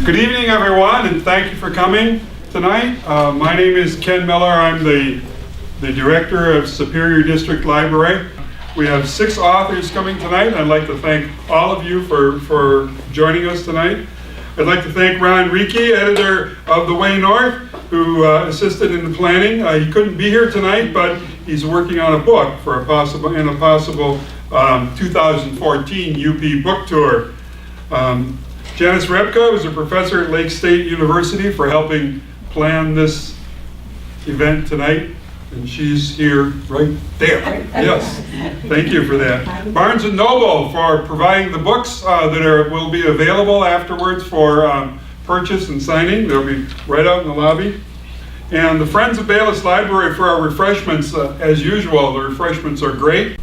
Good evening, everyone, and thank you for coming tonight. My name is Ken Miller. I'm the Director of Superior District Library. We have 6 authors coming tonight. I'd like to thank all of you for joining us tonight. I'd like to thank Ron Ricci, editor of The Way North, who assisted in the planning. He couldn't be here tonight, but he's working on a book for a possible 2014 UP book tour. Janice Repka is a professor at Lake State University for helping plan this event tonight, and she's here right there. Yes, thank you for that. Barnes & Noble for providing the books that will be available afterwards for purchase and signing. They'll be right out in the lobby. And the Friends of Bayless Library for our refreshments. As usual, the refreshments are great.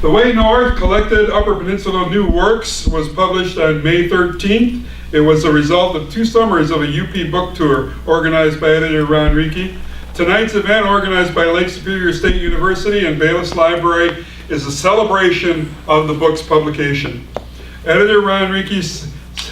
The Way North collected Upper Peninsula New Works was published on May 13th. It was a result of 2 summers of a UP book tour organized by editor Ron Ricci. Tonight's event, organized by Lake Superior State University and Bayless Library, is a celebration of the book's publication. Editor Ron Ricci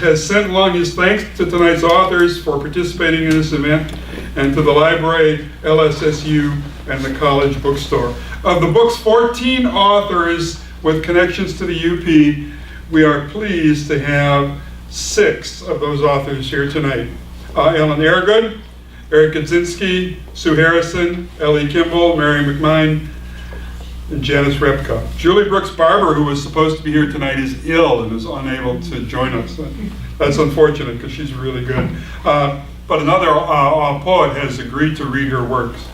has sent along his thanks to tonight's authors for participating in this event, and to the library, LSSU, and the college bookstore. Of the book's 14 authors with connections to the UP, we are pleased to have 6 of those authors here tonight. Ellen Aragood, Eric Kaczynski, Sue Harrison, Ellie Kimball, Mary McMine, and Janice Repka. Julie Brooks Barber, who was supposed to be here tonight, is ill and is unable to join us. That's unfortunate because she's really good. But another poet has agreed to read her works.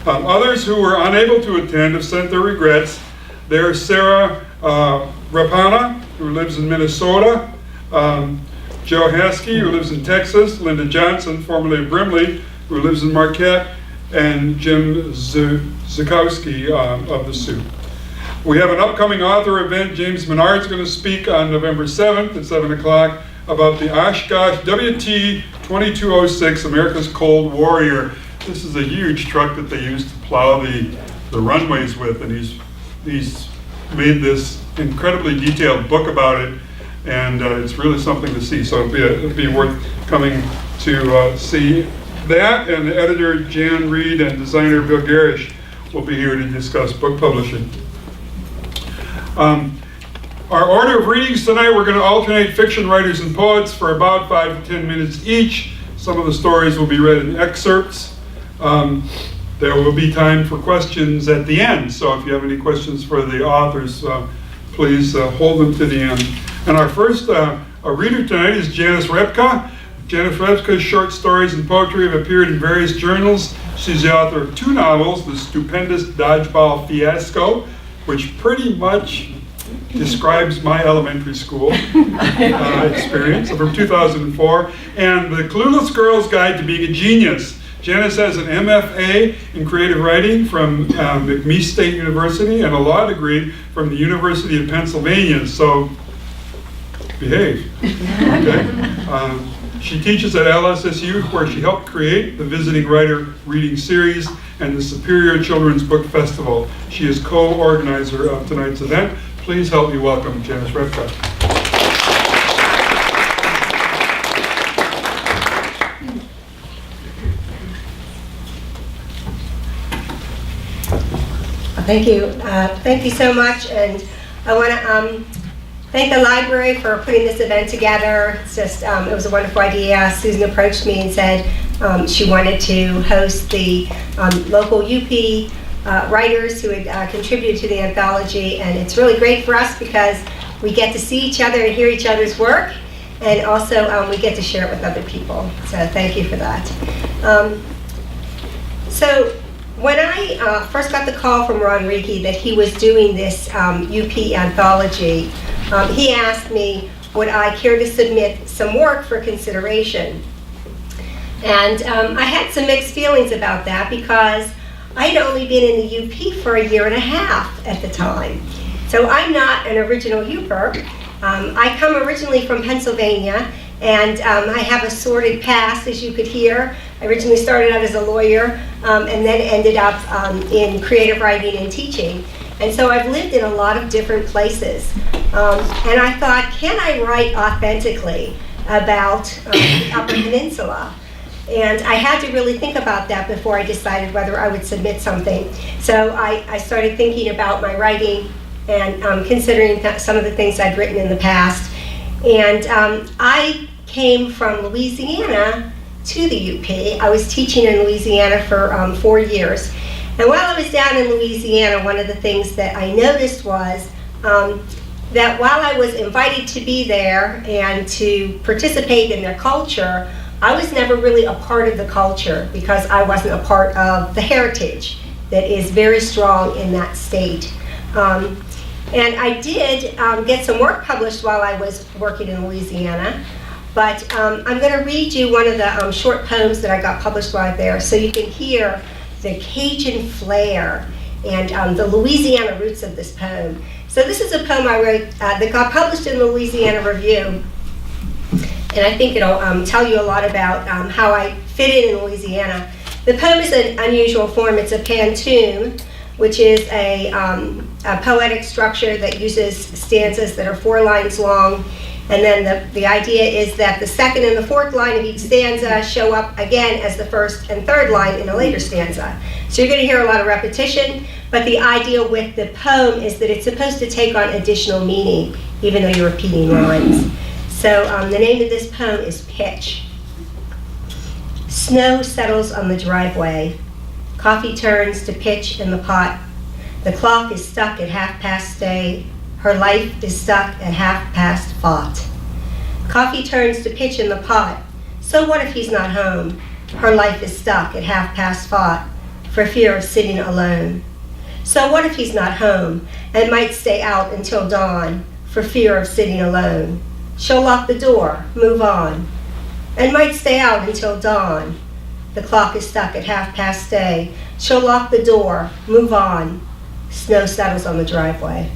Others who were unable to attend have sent their regrets. There's Sarah Rapana, who lives in Minnesota, Joe Haskey, who lives in Texas, Linda Johnson, formerly of Brimley, who lives in Marquette, and Jim Zukowski of the Sioux. We have an upcoming author event. James Menard is going to speak on November 7th at 7 o'clock about the Oshkosh WT 2206, America's Cold Warrior. This is a huge truck that they used to plow the runways with, and he's made this incredibly detailed book about it, and it's really something to see. So it'd be worth coming to see that. And the editor Jan Reed and designer Bill Garish will be here to discuss book publishing. Our order of readings tonight, we're going to alternate fiction writers and poets for about 5 to 10 minutes each. Some of the stories will be read in excerpts. There will be time for questions at the end, so if you have any questions for the authors, please hold them to the end. And our first reader tonight is Janice Repka. Janice Repka's short stories and poetry have appeared in various journals. She's the author of 2 novels, The Stupendous Dodgeball Fiasco, which pretty much describes my elementary school experience, from 2004, and The Clueless Girl's Guide to Being a Genius. Janice has an MFA in creative writing from McMeese State University and a law degree from the University of Pennsylvania, so behave. Okay? She teaches at LSSU, where she helped create the Visiting Writer Reading Series and the Superior Children's Book Festival. She is co-organizer of tonight's event. Please help me welcome Janice Repka. Thank you. Thank you so much, and I want to thank the library for putting this event together. It's just, it was a wonderful idea. Susan approached me and said she wanted to host the local UP writers who had contributed to the anthology, and it's really great for us because we get to see each other and hear each other's work, and also we get to share it with other people. So thank you for that. So when I first got the call from Ron Ricci that he was doing this UP anthology, he asked me, would I care to submit some work for consideration? And I had some mixed feelings about that because I had only been in the UP for 1.5 years at the time. So I'm not an original UPer. I come originally from Pennsylvania, and I have a sordid past, as you could hear. I originally started out as a lawyer and then ended up in creative writing and teaching. And so I've lived in a lot of different places. And I thought, can I write authentically? about the Upper Peninsula. And I had to really think about that before I decided whether I would submit something. So I started thinking about my writing and considering some of the things I'd written in the past. And I came from Louisiana to the UP. I was teaching in Louisiana for 4 years. And while I was down in Louisiana, one of the things that I noticed was that while I was invited to be there and to participate in their culture, I was never really a part of the culture because I wasn't a part of the heritage that is very strong in that state. And I did get some work published while I was working in Louisiana, but I'm going to read you one of the short poems that I got published while there so you can hear the Cajun flair and the Louisiana roots of this poem. So this is a poem I wrote that got published in the Louisiana Review, and I think it'll tell you a lot about how I fit in Louisiana. The poem is an unusual form. It's a pantoum, which is a poetic structure that uses stanzas that are 4 lines long, and then the idea is that the second and the fourth line of each stanza show up again as the first and third line in a later stanza. So you're going to hear a lot of repetition, but the idea with the poem is that it's supposed to take on additional meaning, even though you're repeating lines. So the name of this poem is Pitch. Snow settles on the driveway. Coffee turns to pitch in the pot. The clock is stuck at 8:30. Her life is stuck at 8:30. Coffee turns to pitch in the pot. So what if he's not home? Her life is stuck at 8:30 for fear of sitting alone. So what if he's not home and might stay out until dawn for fear of sitting alone? She'll lock the door, move on, and might stay out until dawn. The clock is stuck at 8:30. She'll lock the door, move on. Snow settles on the driveway.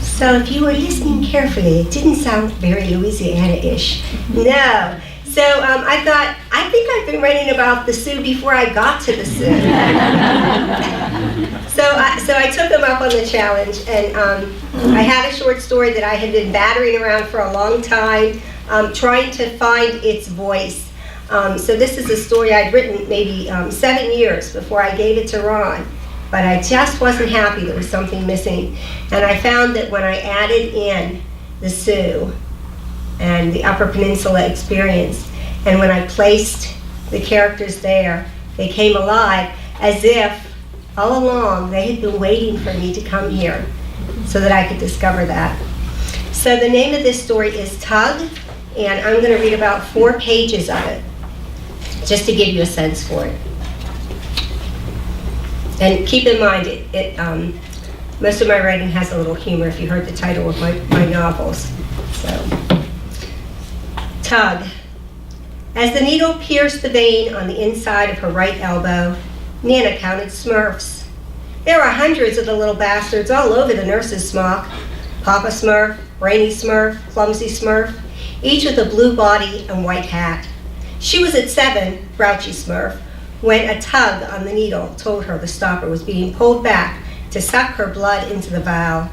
So if you were listening carefully, it didn't sound very Louisiana-ish. No. So I thought, I think I've been writing about the Sioux before I got to the Sioux. So I took them up on the challenge, and I had a short story that I had been battering around for a long time, trying to find its voice. So this is a story I'd written maybe 7 years before I gave it to Ron, but I just wasn't happy. There was something missing. And I found that when I added in the Sioux and the Upper Peninsula experience, and when I placed the characters there, they came alive as if all along they had been waiting for me to come here so that I could discover that. So the name of this story is Tug, and I'm going to read about 4 pages of it, just to give you a sense for it. And keep in mind, most of my writing has a little humor if you heard the title of my novels. So, Tug. As the needle pierced the vein on the inside of her right elbow, Nana counted Smurfs. There were hundreds of the little bastards all over the nurse's smock. Papa Smurf, Brainy Smurf, Clumsy Smurf, each with a blue body and white hat. She was at 7, Grouchy Smurf, when a tug on the needle told her the stopper was being pulled back to suck her blood into the vial.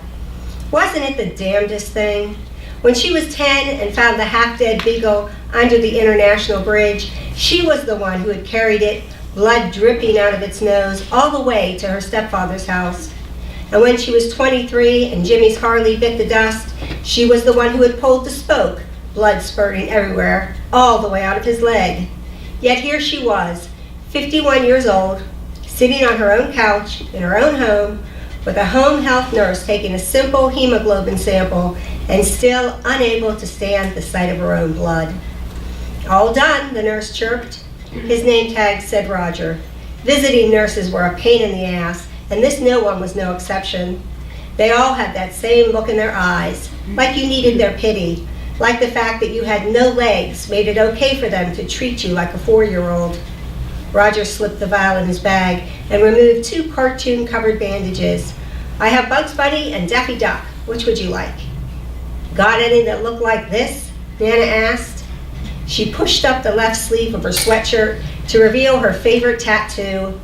Wasn't it the damnedest thing? When she was 10 and found the half-dead beagle under the International Bridge, she was the one who had carried it, blood dripping out of its nose, all the way to her stepfather's house. And when she was 23 and Jimmy's Harley bit the dust, she was the one who had pulled the spoke, blood spurting everywhere, all the way out of his leg. Yet here she was, 51 years old, sitting on her own couch in her own home, with a home health nurse taking a simple hemoglobin sample and still unable to stand the sight of her own blood. All done, the nurse chirped. His name tag said Roger. Visiting nurses were a pain in the ass, and this no one was no exception. They all had that same look in their eyes, like you needed their pity, like the fact that you had no legs made it okay for them to treat you like a 4-year-old. Roger slipped the vial in his bag and removed 2 cartoon-covered bandages. I have Bugs Bunny and Daffy Duck. Which would you like? Got any that look like this? Nana asked. She pushed up the left sleeve of her sweatshirt to reveal her favorite tattoo.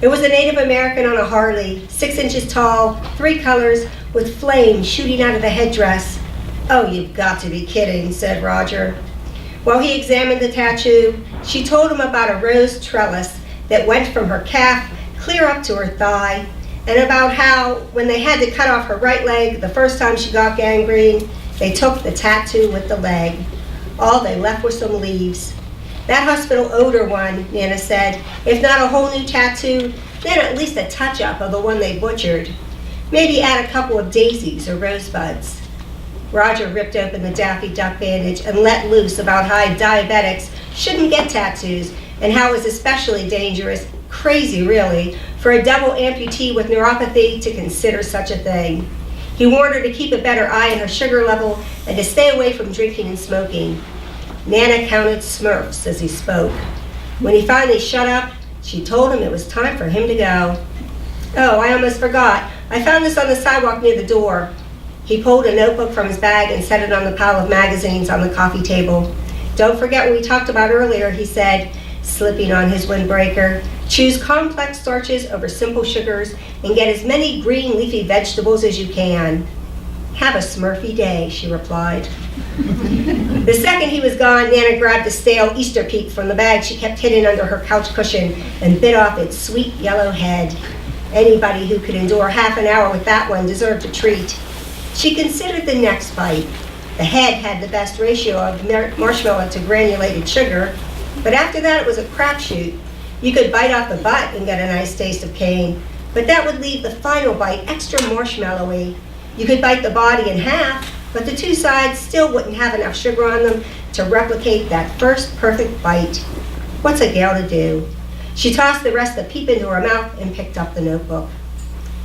It was a Native American on a Harley, 6 inches tall, 3 colors, with flames shooting out of the headdress. "Oh, you've got to be kidding," said Roger. While he examined the tattoo, she told him about a rose trellis that went from her calf clear up to her thigh, and about how, when they had to cut off her right leg the first time she got gangrene, they took the tattoo with the leg. All they left was some leaves. That hospital owed her one, Nana said. If not a whole new tattoo, then at least a touch-up of the one they butchered. Maybe add a couple of daisies or rosebuds. Roger ripped open the Daffy Duck bandage and let loose about how diabetics shouldn't get tattoos and how it was especially dangerous, crazy really, for a double amputee with neuropathy to consider such a thing. He warned her to keep a better eye on her sugar level and to stay away from drinking and smoking. Nana counted Smurfs as he spoke. When he finally shut up, she told him it was time for him to go. "Oh, I almost forgot. I found this on the sidewalk near the door." He pulled a notebook from his bag and set it on the pile of magazines on the coffee table. "Don't forget what we talked about earlier," he said, slipping on his windbreaker. "Choose complex starches over simple sugars and get as many green leafy vegetables as you can." "Have a Smurfy day," she replied. The second he was gone, Nana grabbed a stale Easter peep from the bag she kept hidden under her couch cushion and bit off its sweet yellow head. Anybody who could endure half an hour with that one deserved a treat. She considered the next bite. The head had the best ratio of marshmallow to granulated sugar, but after that it was a crapshoot. You could bite off the butt and get a nice taste of cane, but that would leave the final bite extra marshmallowy. You could bite the body in half, but the two sides still wouldn't have enough sugar on them to replicate that first perfect bite. What's a gal to do? She tossed the rest of the peep into her mouth and picked up the notebook.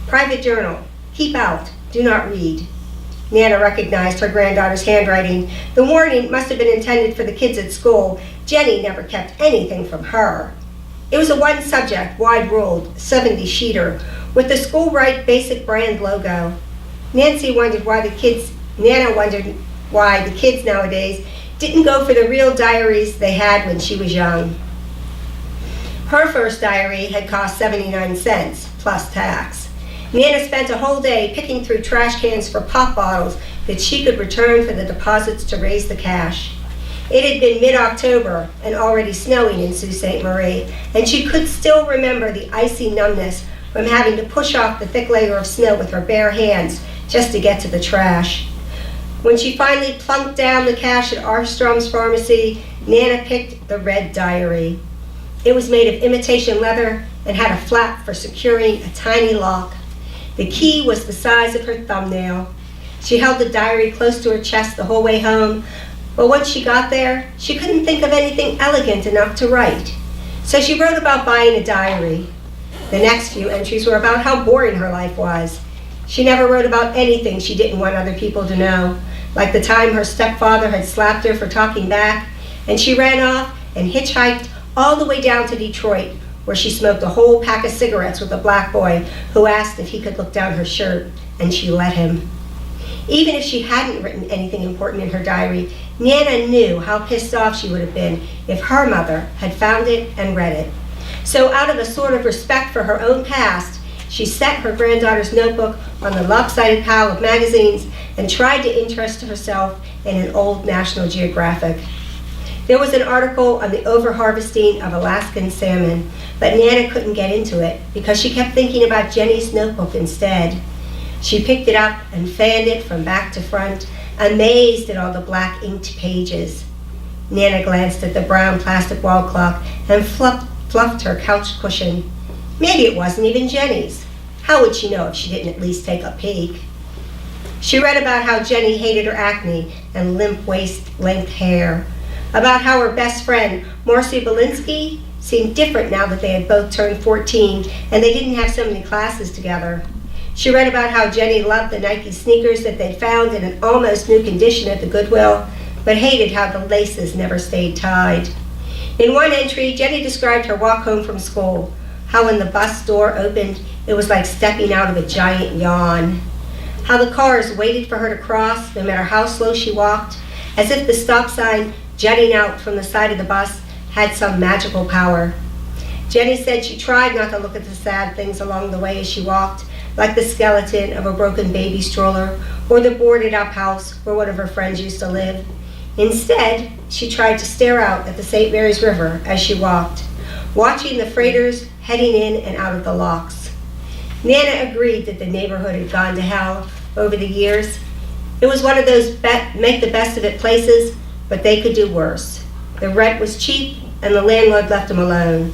"Private journal. Keep out. Do not read." Nana recognized her granddaughter's handwriting. The warning must have been intended for the kids at school. Jenny never kept anything from her. It was a one-subject, wide-ruled, 70-sheeter, with the school-right basic brand logo. Nana wondered why the kids nowadays didn't go for the real diaries they had when she was young. Her first diary had cost 79 cents, plus tax. Nana spent a whole day picking through trash cans for pop bottles that she could return for the deposits to raise the cash. It had been mid-October and already snowing in Sault Ste. Marie, and she could still remember the icy numbness from having to push off the thick layer of snow with her bare hands just to get to the trash. When she finally plunked down the cash at Armstrong's pharmacy, Nana picked the red diary. It was made of imitation leather and had a flap for securing a tiny lock. The key was the size of her thumbnail. She held the diary close to her chest the whole way home, but once she got there, she couldn't think of anything elegant enough to write. So she wrote about buying a diary. The next few entries were about how boring her life was. She never wrote about anything she didn't want other people to know, like the time her stepfather had slapped her for talking back, and she ran off and hitchhiked all the way down to Detroit, where she smoked a whole pack of cigarettes with a black boy who asked if he could look down her shirt, and she let him. Even if she hadn't written anything important in her diary, Nana knew how pissed off she would have been if her mother had found it and read it. So out of a sort of respect for her own past, she set her granddaughter's notebook on the lopsided pile of magazines and tried to interest herself in an old National Geographic. There was an article on the overharvesting of Alaskan salmon, but Nana couldn't get into it because she kept thinking about Jenny's notebook instead. She picked it up and fanned it from back to front, amazed at all the black inked pages. Nana glanced at the brown plastic wall clock and fluffed her couch cushion. Maybe it wasn't even Jenny's. How would she know if she didn't at least take a peek? She read about how Jenny hated her acne and limp waist-length hair, about how her best friend, Marcy Belinsky, seemed different now that they had both turned 14 and they didn't have so many classes together. She read about how Jenny loved the Nike sneakers that they'd found in an almost new condition at the Goodwill, but hated how the laces never stayed tied. In one entry, Jenny described her walk home from school, how when the bus door opened, it was like stepping out of a giant yawn. How the cars waited for her to cross, no matter how slow she walked, as if the stop sign jutting out from the side of the bus had some magical power. Jenny said she tried not to look at the sad things along the way as she walked, like the skeleton of a broken baby stroller or the boarded-up house where one of her friends used to live. Instead, she tried to stare out at the St. Mary's River as she walked, watching the freighters heading in and out of the locks. Nana agreed that the neighborhood had gone to hell over the years. It was one of those make the best of it places, but they could do worse. The rent was cheap, and the landlord left them alone.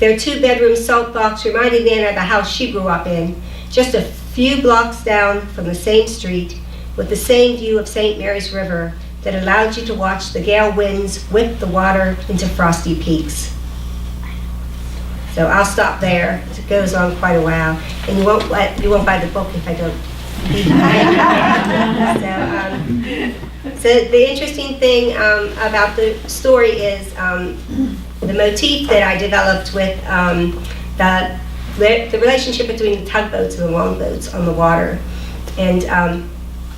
Their 2-bedroom salt box reminded Nana of the house she grew up in, just a few blocks down from the same street, with the same view of St. Mary's River that allowed you to watch the gale winds whip the water into frosty peaks. So I'll stop there. It goes on quite a while, and you won't buy the book if I don't. So the interesting thing about the story is the motif that I developed with the relationship between the tugboats and the longboats on the water. And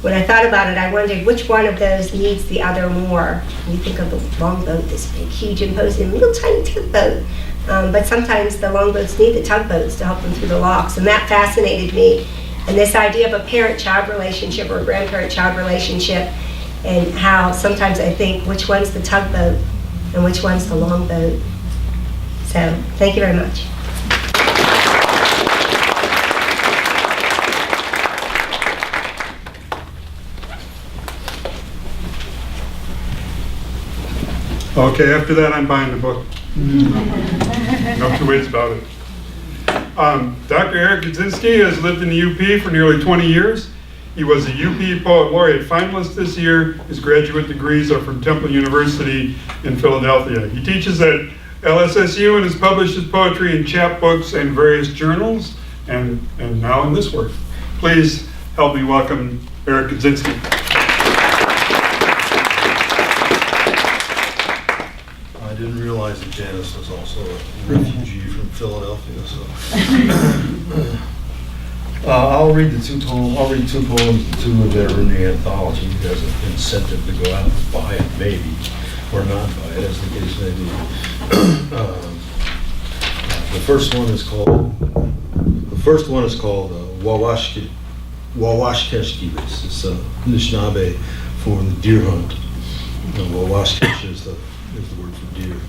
when I thought about it, I wondered which one of those needs the other more. You think of the longboat, this big, huge, imposing, little tiny tugboat. But sometimes the longboats need the tugboats to help them through the locks, and that fascinated me. And this idea of a parent-child relationship or a grandparent-child relationship, and how sometimes I think which one's the tugboat and which one's the longboat. So, thank you very much. Okay, after that, I'm buying the book. No two ways about it. Dr. Eric Kaczynski has lived in the UP for nearly 20 years. He was a UP Poet Laureate finalist this year. His graduate degrees are from Temple University in Philadelphia. He teaches at LSSU and has published his poetry in chapbooks and various journals, and now in this work. Please help me welcome Eric Kaczynski. I didn't realize that Janice was also a refugee from Philadelphia, so. I'll read two poems and 2 of that are in the anthology as an incentive to go out and buy it, maybe, or not buy it, as the case may be. The first one is called Wawashkeshkivis. It's a Anishinaabe for the deer hunt. Wawashkesh is the word for deer.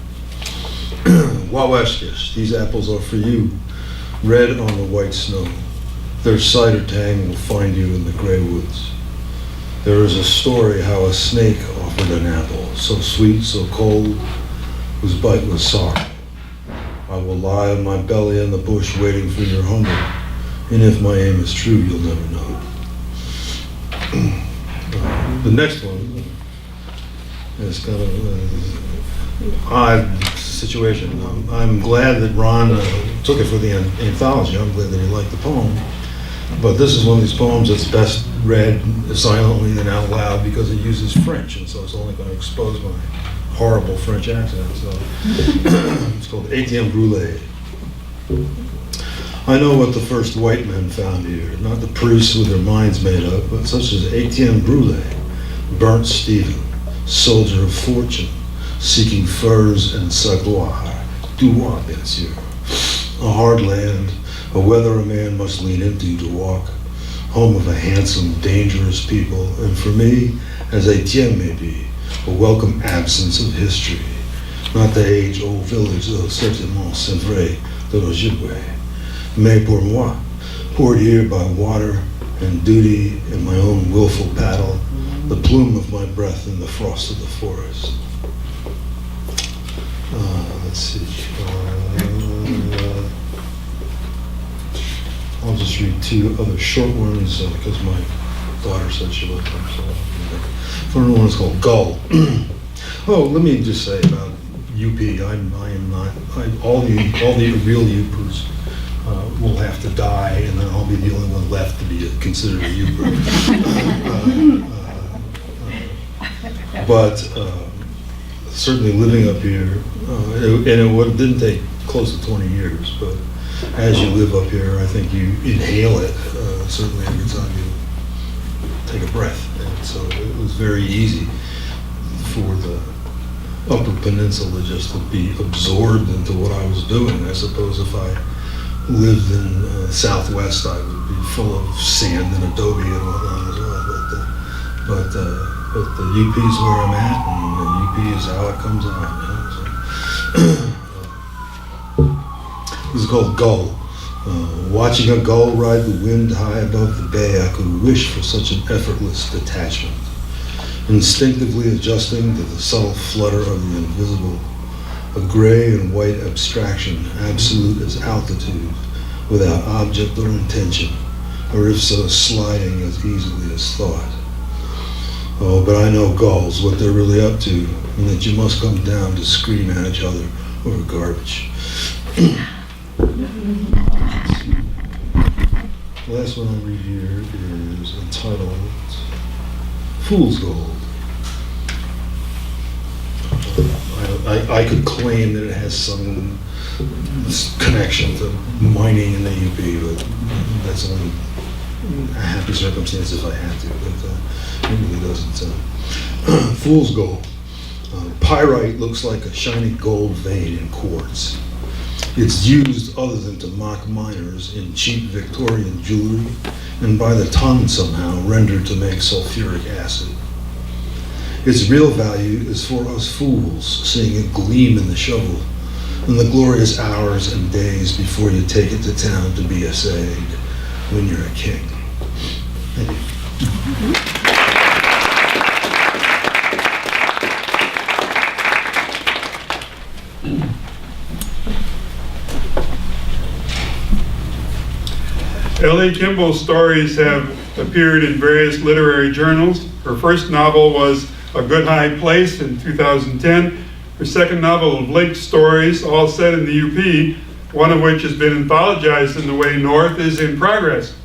Wawashkesh, these apples are for you, red on the white snow. Their cider tang will find you in the gray woods. There is a story how a snake offered an apple, so sweet, so cold, whose bite was sorrow. I will lie on my belly in the bush waiting for your hunger, and if my aim is true, you'll never know. The next one is kind of an odd situation. I'm glad that Ron took it for the anthology. I'm glad that he liked the poem. But this is one of these poems that's best read silently and out loud because it uses French, and so it's only going to expose my horrible French accent. So it's called Etienne Brûlé. I know what the first white men found here, not the priests with their minds made up, but such as Etienne Brûlé, burnt Stephen, soldier of fortune, seeking furs and savoir, bien sûr. A hard land, a weather a man must lean into to walk, home of a handsome, dangerous people, and for me, as Etienne may be, a welcome absence of history, not the age-old village of certainement c'est vrai de l'Ojibwe, mais pour moi, poured here by water and duty and my own willful paddle, the plume of my breath in the frost of the forest. Let's see. I'll just read 2 other short ones because my daughter said she loved them. So the one is called Gull. Oh, let me just say about UP. I am not. All the real Upers will have to die, and then I'll be the only one left to be considered a Uper. But certainly living up here, and it didn't take close to 20 years, but as you live up here, I think you inhale it, certainly every time you take a breath. And so it was very easy for the Upper Peninsula just to be absorbed into what I was doing. I suppose if I lived in Southwest, I would be full of sand and adobe and whatnot as well. but the UP is where I'm at, and the UP is how it comes out. This is called Gull. Watching a gull ride the wind high above the bay, I could wish for such an effortless detachment. Instinctively adjusting to the subtle flutter of the invisible, a gray and white abstraction, absolute as altitude, without object or intention, or if so, sliding as easily as thought. Oh, but I know gulls, what they're really up to, and that you must come down to scream at each other over garbage. The last one I'll read here is entitled Fool's Gold. I could claim that it has some connection to mining in the UP, but that's only a happy circumstance if I had to, but it really doesn't. Fool's Gold. Pyrite looks like a shiny gold vein in quartz. It's used other than to mock miners in cheap Victorian jewelry, and by the ton somehow rendered to make sulfuric acid. Its real value is for us fools, seeing it gleam in the shovel, in the glorious hours and days before you take it to town to be assayed, when you're a king. Thank you. Ellie Kimball's stories have appeared in various literary journals. Her first novel was A Good High Place in 2010. Her second novel of linked stories, all set in the UP, one of which has been anthologized in The Way North, is in progress.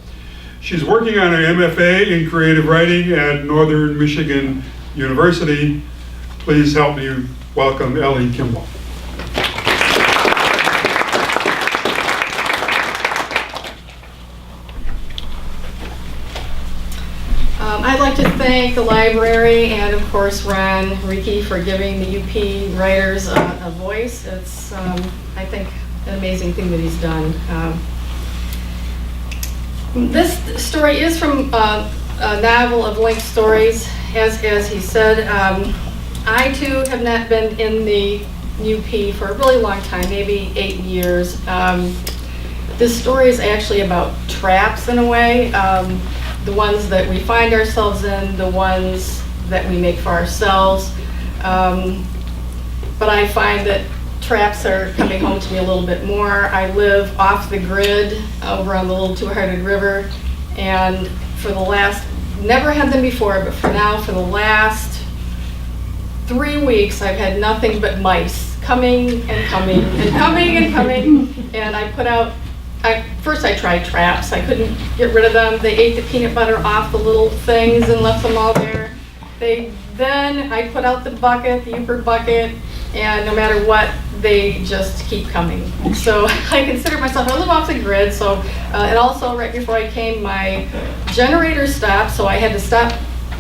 She's working on her MFA in creative writing at Northern Michigan University. Please help me welcome Ellie Kimball. I'd like to thank the library and, of course, Ron Ricky for giving the UP writers a voice. It's, I think, an amazing thing that he's done. This story is from a novel of linked stories, as he said. I, too, have not been in the UP for a really long time, maybe 8 years. This story is actually about traps, in a way. The ones that we find ourselves in, the ones that we make for ourselves. But I find that traps are coming home to me a little bit more. I live off the grid over on the Little Two-Hearted River, and for the last, never had them before, but for now, for the last 3 weeks, I've had nothing but mice coming and coming and coming and coming, and I put out, first I tried traps. I couldn't get rid of them. They ate the peanut butter off the little things and left them all there. Then I put out the bucket, the Uber bucket, and no matter what, they just keep coming. So I consider myself, I live off the grid, so, and also right before I came, my generator stopped, so I had to stop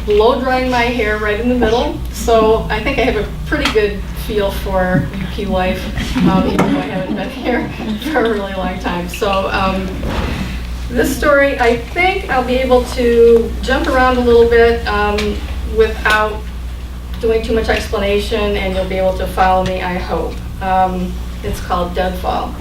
blow drying my hair right in the middle. So I think I have a pretty good feel for UP life, even though I haven't been here for a really long time. So this story, I think I'll be able to jump around a little bit without doing too much explanation, and you'll be able to follow me, I hope. It's called Deadfall.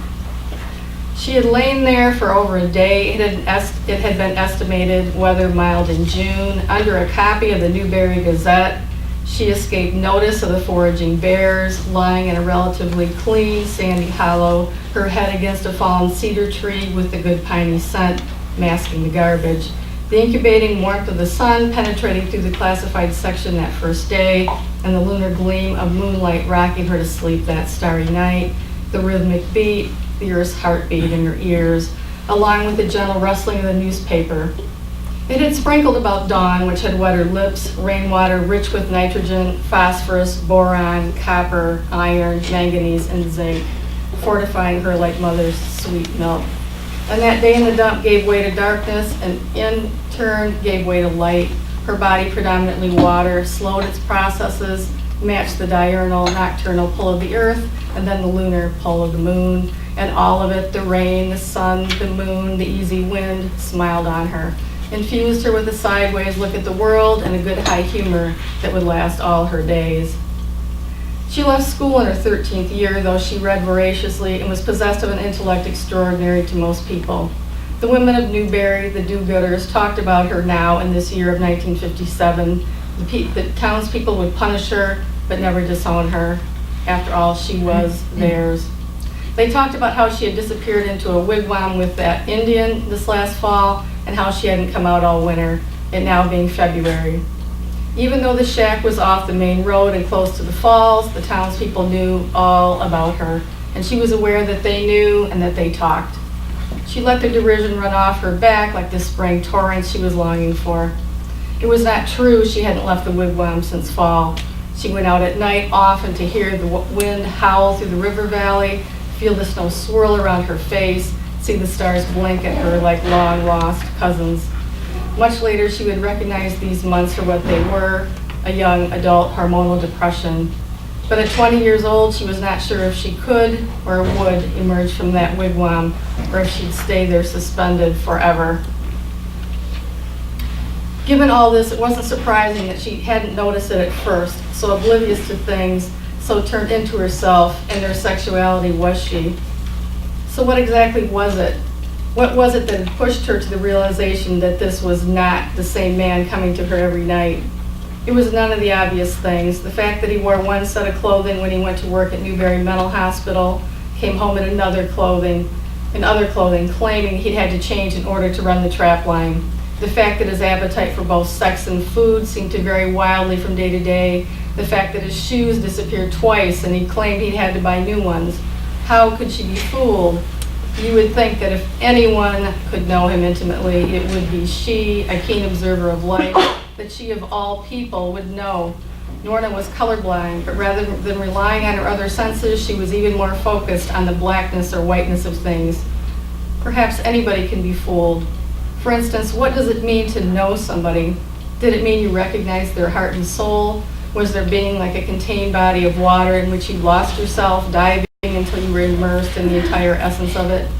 She had lain there for over a day. It had been estimated weather mild in June. Under a copy of the Newberry Gazette, she escaped notice of the foraging bears, lying in a relatively clean, sandy hollow, her head against a fallen cedar tree with the good piney scent masking the garbage. The incubating warmth of the sun penetrating through the classified section that first day, and the lunar gleam of moonlight rocking her to sleep that starry night, the rhythmic beat, the earth's heartbeat in her ears, along with the gentle rustling of the newspaper. It had sprinkled about dawn, which had wet her lips, rainwater rich with nitrogen, phosphorus, boron, copper, iron, manganese, and zinc, fortifying her like mother's sweet milk. And that day in the dump gave way to darkness, and in turn gave way to light. Her body, predominantly water, slowed its processes, matched the diurnal, nocturnal pull of the earth, and then the lunar pull of the moon. And all of it, the rain, the sun, the moon, the easy wind, smiled on her. infused her with a sideways look at the world and a good high humor that would last all her days. She left school in her 13th year, though she read voraciously and was possessed of an intellect extraordinary to most people. The women of Newbury, the do-gooders, talked about her now in this year of 1957. The townspeople would punish her, but never disown her. After all, she was theirs. They talked about how she had disappeared into a wigwam with that Indian this last fall, and how she hadn't come out all winter, it now being February. Even though the shack was off the main road and close to the falls, the townspeople knew all about her, and she was aware that they knew and that they talked. She let the derision run off her back like the spring torrents she was longing for. It was not true she hadn't left the wigwam since fall. She went out at night often to hear the wind howl through the river valley, feel the snow swirl around her face, see the stars blink at her like long-lost cousins. Much later, she would recognize these months for what they were, a young adult hormonal depression. But at 20 years old, she was not sure if she could or would emerge from that wigwam, or if she'd stay there suspended forever. Given all this, it wasn't surprising that she hadn't noticed it at first, so oblivious to things, so turned into herself and her sexuality was she. So what exactly was it? What was it that had pushed her to the realization that this was not the same man coming to her every night? It was none of the obvious things. The fact that he wore one set of clothing when he went to work at Newbury Mental Hospital, came home in other clothing, claiming he'd had to change in order to run the trap line. The fact that his appetite for both sex and food seemed to vary wildly from day to day. The fact that his shoes disappeared twice and he claimed he'd had to buy new ones. How could she be fooled? You would think that if anyone could know him intimately, it would be she, a keen observer of life, that she of all people would know. Norna was colorblind, but rather than relying on her other senses, she was even more focused on the blackness or whiteness of things. Perhaps anybody can be fooled. For instance, what does it mean to know somebody? Did it mean you recognized their heart and soul? Was their being like a contained body of water in which you lost yourself, diving until you were immersed in the entire essence of it?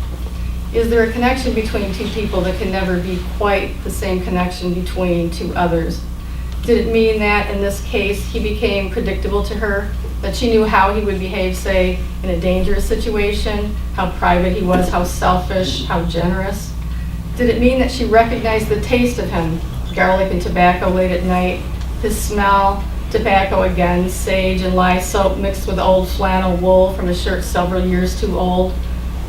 Is there a connection between two people that can never be quite the same connection between two others? Did it mean that, in this case, he became predictable to her, that she knew how he would behave, say, in a dangerous situation, how private he was, how selfish, how generous? Did it mean that she recognized the taste of him, garlic and tobacco late at night, his smell, tobacco again, sage and lye soap mixed with old flannel wool from a shirt several years too old?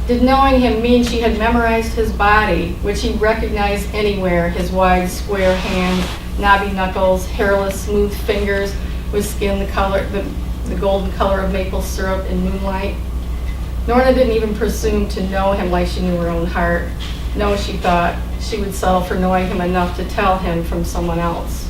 Did knowing him mean she had memorized his body, which he recognized anywhere, his wide, square hands, knobby knuckles, hairless, smooth fingers, with skin the golden color of maple syrup in moonlight? Norna didn't even presume to know him like she knew her own heart. No, she thought, she would settle for knowing him enough to tell him from someone else.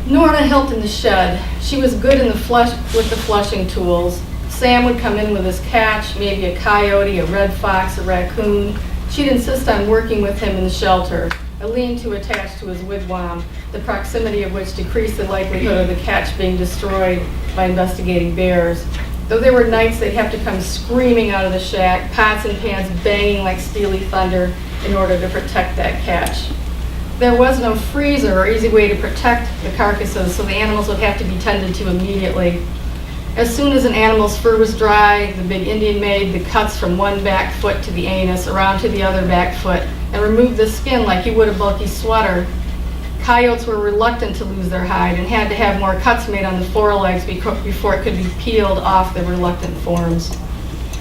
Norna helped in the shed. She was good in with the flushing tools. Sam would come in with his catch, maybe a coyote, a red fox, a raccoon. She'd insist on working with him in the shelter, a lean-to attached to his wigwam, the proximity of which decreased the likelihood of the catch being destroyed by investigating bears. Though there were nights they'd have to come screaming out of the shack, pots and pans banging like steely thunder in order to protect that catch. There was no freezer or easy way to protect the carcasses, so the animals would have to be tended to immediately. As soon as an animal's fur was dry, the big Indian made the cuts from one back foot to the anus, around to the other back foot, and removed the skin like you would a bulky sweater. Coyotes were reluctant to lose their hide and had to have more cuts made on the forelegs before it could be peeled off their reluctant forms.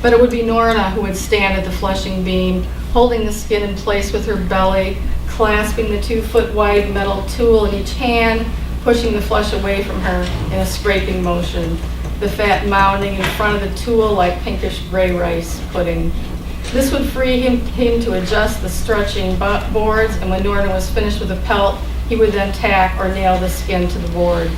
But it would be Norna who would stand at the flushing beam, holding the skin in place with her belly, clasping the 2-foot-wide metal tool in each hand, pushing the flesh away from her in a scraping motion, the fat mounding in front of the tool like pinkish gray rice pudding. This would free him to adjust the stretching boards, and when Norna was finished with the pelt, he would then tack or nail the skin to the board.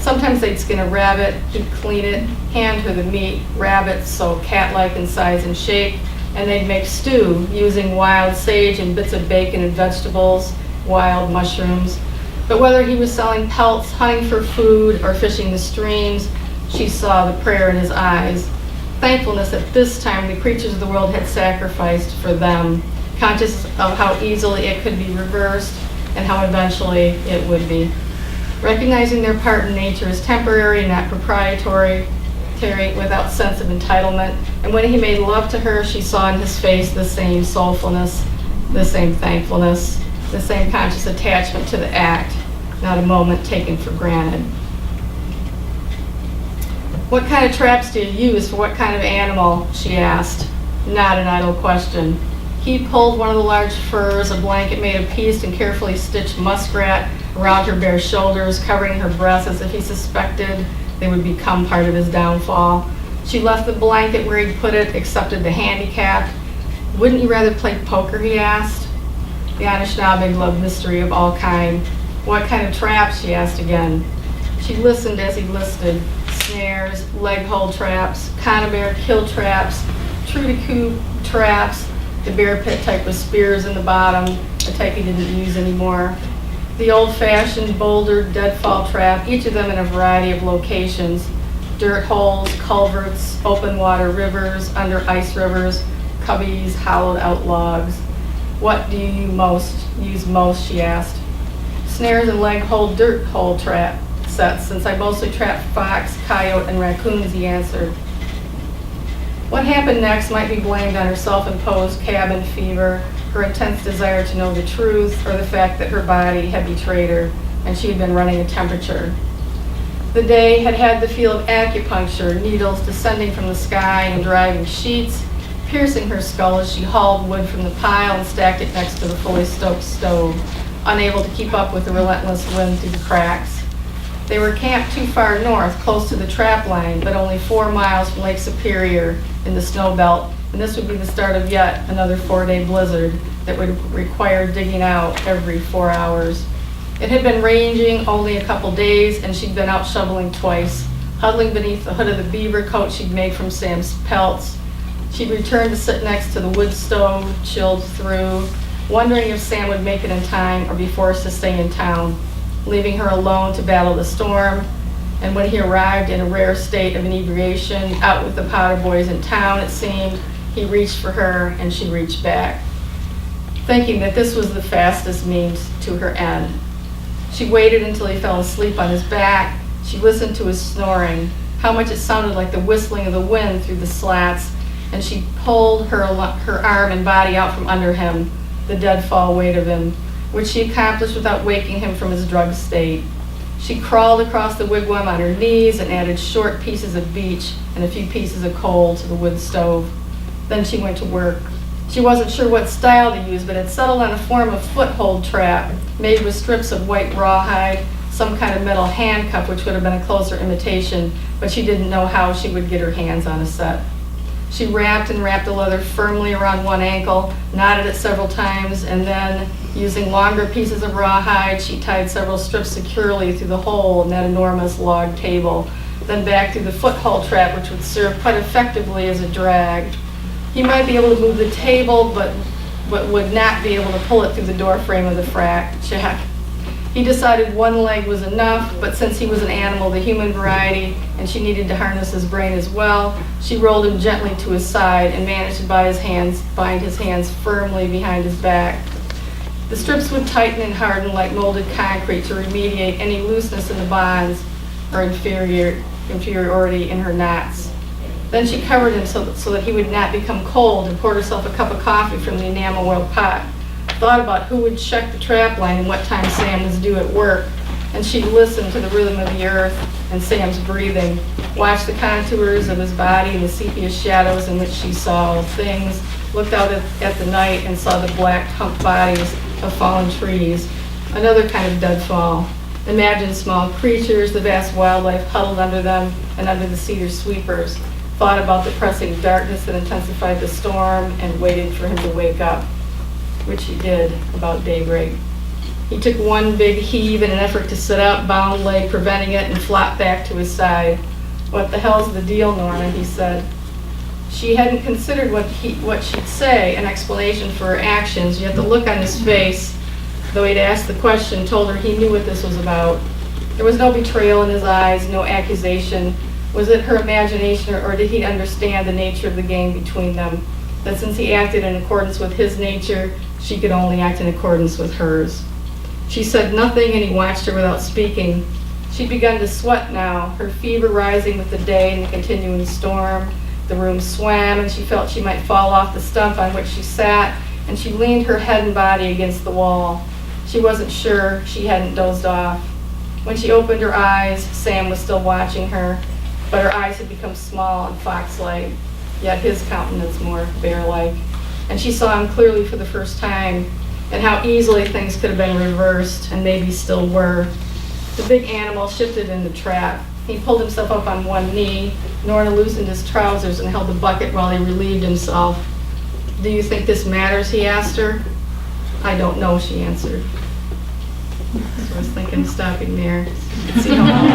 Sometimes they'd skin a rabbit, he'd clean it, hand her the meat, rabbits so cat-like in size and shape, and they'd make stew using wild sage and bits of bacon and vegetables, wild mushrooms. But whether he was selling pelts, hunting for food, or fishing the streams, she saw the prayer in his eyes. thankfulness that this time the creatures of the world had sacrificed for them, conscious of how easily it could be reversed and how eventually it would be. Recognizing their part in nature as temporary, not proprietary, without sense of entitlement. And when he made love to her, she saw in his face the same soulfulness, the same thankfulness, the same conscious attachment to the act, not a moment taken for granted. What kind of traps do you use for what kind of animal? She asked. Not an idle question. He pulled one of the large furs, a blanket made of pieced and carefully stitched muskrat, around her bare shoulders, covering her breasts as if he suspected they would become part of his downfall. She left the blanket where he'd put it, accepted the handicap. Wouldn't you rather play poker, he asked. The Anishinaabe loved mystery of all kind. What kind of traps, she asked again. She listened as he listed. Snares, leg hold traps, conibear kill traps, true-to-coup traps, the bear pit type with spears in the bottom, a type he didn't use anymore. The old-fashioned boulder deadfall trap, each of them in a variety of locations. Dirt holes, culverts, open water rivers, under ice rivers, cubbies, hollowed out logs. What do you use most, she asked. Snares and leg hold dirt hole trap sets, since I mostly trap fox, coyote, and raccoons, he answered. What happened next might be blamed on her self-imposed cabin fever, her intense desire to know the truth, or the fact that her body had betrayed her and she had been running a temperature. The day had had the feel of acupuncture, needles descending from the sky and driving sheets, piercing her skull as she hauled wood from the pile and stacked it next to the fully stoked stove, unable to keep up with the relentless wind through the cracks. They were camped too far north, close to the trap line, but only 4 miles from Lake Superior in the snow belt, and this would be the start of yet another 4-day blizzard that would require digging out every 4 hours. It had been ranging only a couple days, and she'd been out shoveling twice, huddling beneath the hood of the beaver coat she'd made from Sam's pelts. She'd returned to sit next to the wood stove, chilled through, wondering if Sam would make it in time or be forced to stay in town, leaving her alone to battle the storm. And when he arrived in a rare state of inebriation, out with the powder boys in town, it seemed, he reached for her and she reached back, thinking that this was the fastest means to her end. She waited until he fell asleep on his back. She listened to his snoring, how much it sounded like the whistling of the wind through the slats, and she pulled her arm and body out from under him, the deadfall weight of him, which she accomplished without waking him from his drugged state. She crawled across the wigwam on her knees and added short pieces of beech and a few pieces of coal to the wood stove. Then she went to work. She wasn't sure what style to use, but had settled on a form of foothold trap made with strips of white rawhide, some kind of metal handcuff, which would have been a closer imitation, but she didn't know how she would get her hands on a set. She wrapped and wrapped the leather firmly around one ankle, knotted it several times, and then, using longer pieces of rawhide, she tied several strips securely through the hole in that enormous log table, then back through the foothold trap, which would serve quite effectively as a drag. He might be able to move the table, but would not be able to pull it through the door frame of the shack. He decided one leg was enough, but since he was an animal, the human variety, and she needed to harness his brain as well, she rolled him gently to his side and managed to bind his hands firmly behind his back. The strips would tighten and harden like molded concrete to remediate any looseness in the bonds or inferiority in her knots. Then she covered him so that he would not become cold and poured herself a cup of coffee from the enamel-oiled pot. Thought about who would check the trap line and what time Sam was due at work, and she listened to the rhythm of the earth and Sam's breathing, watched the contours of his body and the sepia shadows in which she saw all things, looked out at the night and saw the black humped bodies of fallen trees, another kind of deadfall. Imagined small creatures, the vast wildlife huddled under them and under the cedar sweepers, thought about the pressing darkness that intensified the storm and waited for him to wake up, which he did about daybreak. He took one big heave in an effort to sit up, bound leg preventing it, and flopped back to his side. "What the hell's the deal, Norma?" he said. She hadn't considered what she'd say, an explanation for her actions, yet the look on his face, though he'd asked the question, told her he knew what this was about. There was no betrayal in his eyes, no accusation, Was it her imagination, or did he understand the nature of the game between them? That since he acted in accordance with his nature, she could only act in accordance with hers. She said nothing, and he watched her without speaking. She'd begun to sweat now, her fever rising with the day and the continuing storm. The room swam, and she felt she might fall off the stump on which she sat, and she leaned her head and body against the wall. She wasn't sure she hadn't dozed off. When she opened her eyes, Sam was still watching her, but her eyes had become small and fox-like, yet his countenance more bear-like. And she saw him clearly for the first time, and how easily things could have been reversed, and maybe still were. The big animal shifted in the trap. He pulled himself up on one knee. Norna loosened his trousers and held the bucket while he relieved himself. "Do you think this matters?" he asked her. "I don't know," she answered. So I was thinking of stopping there. See how long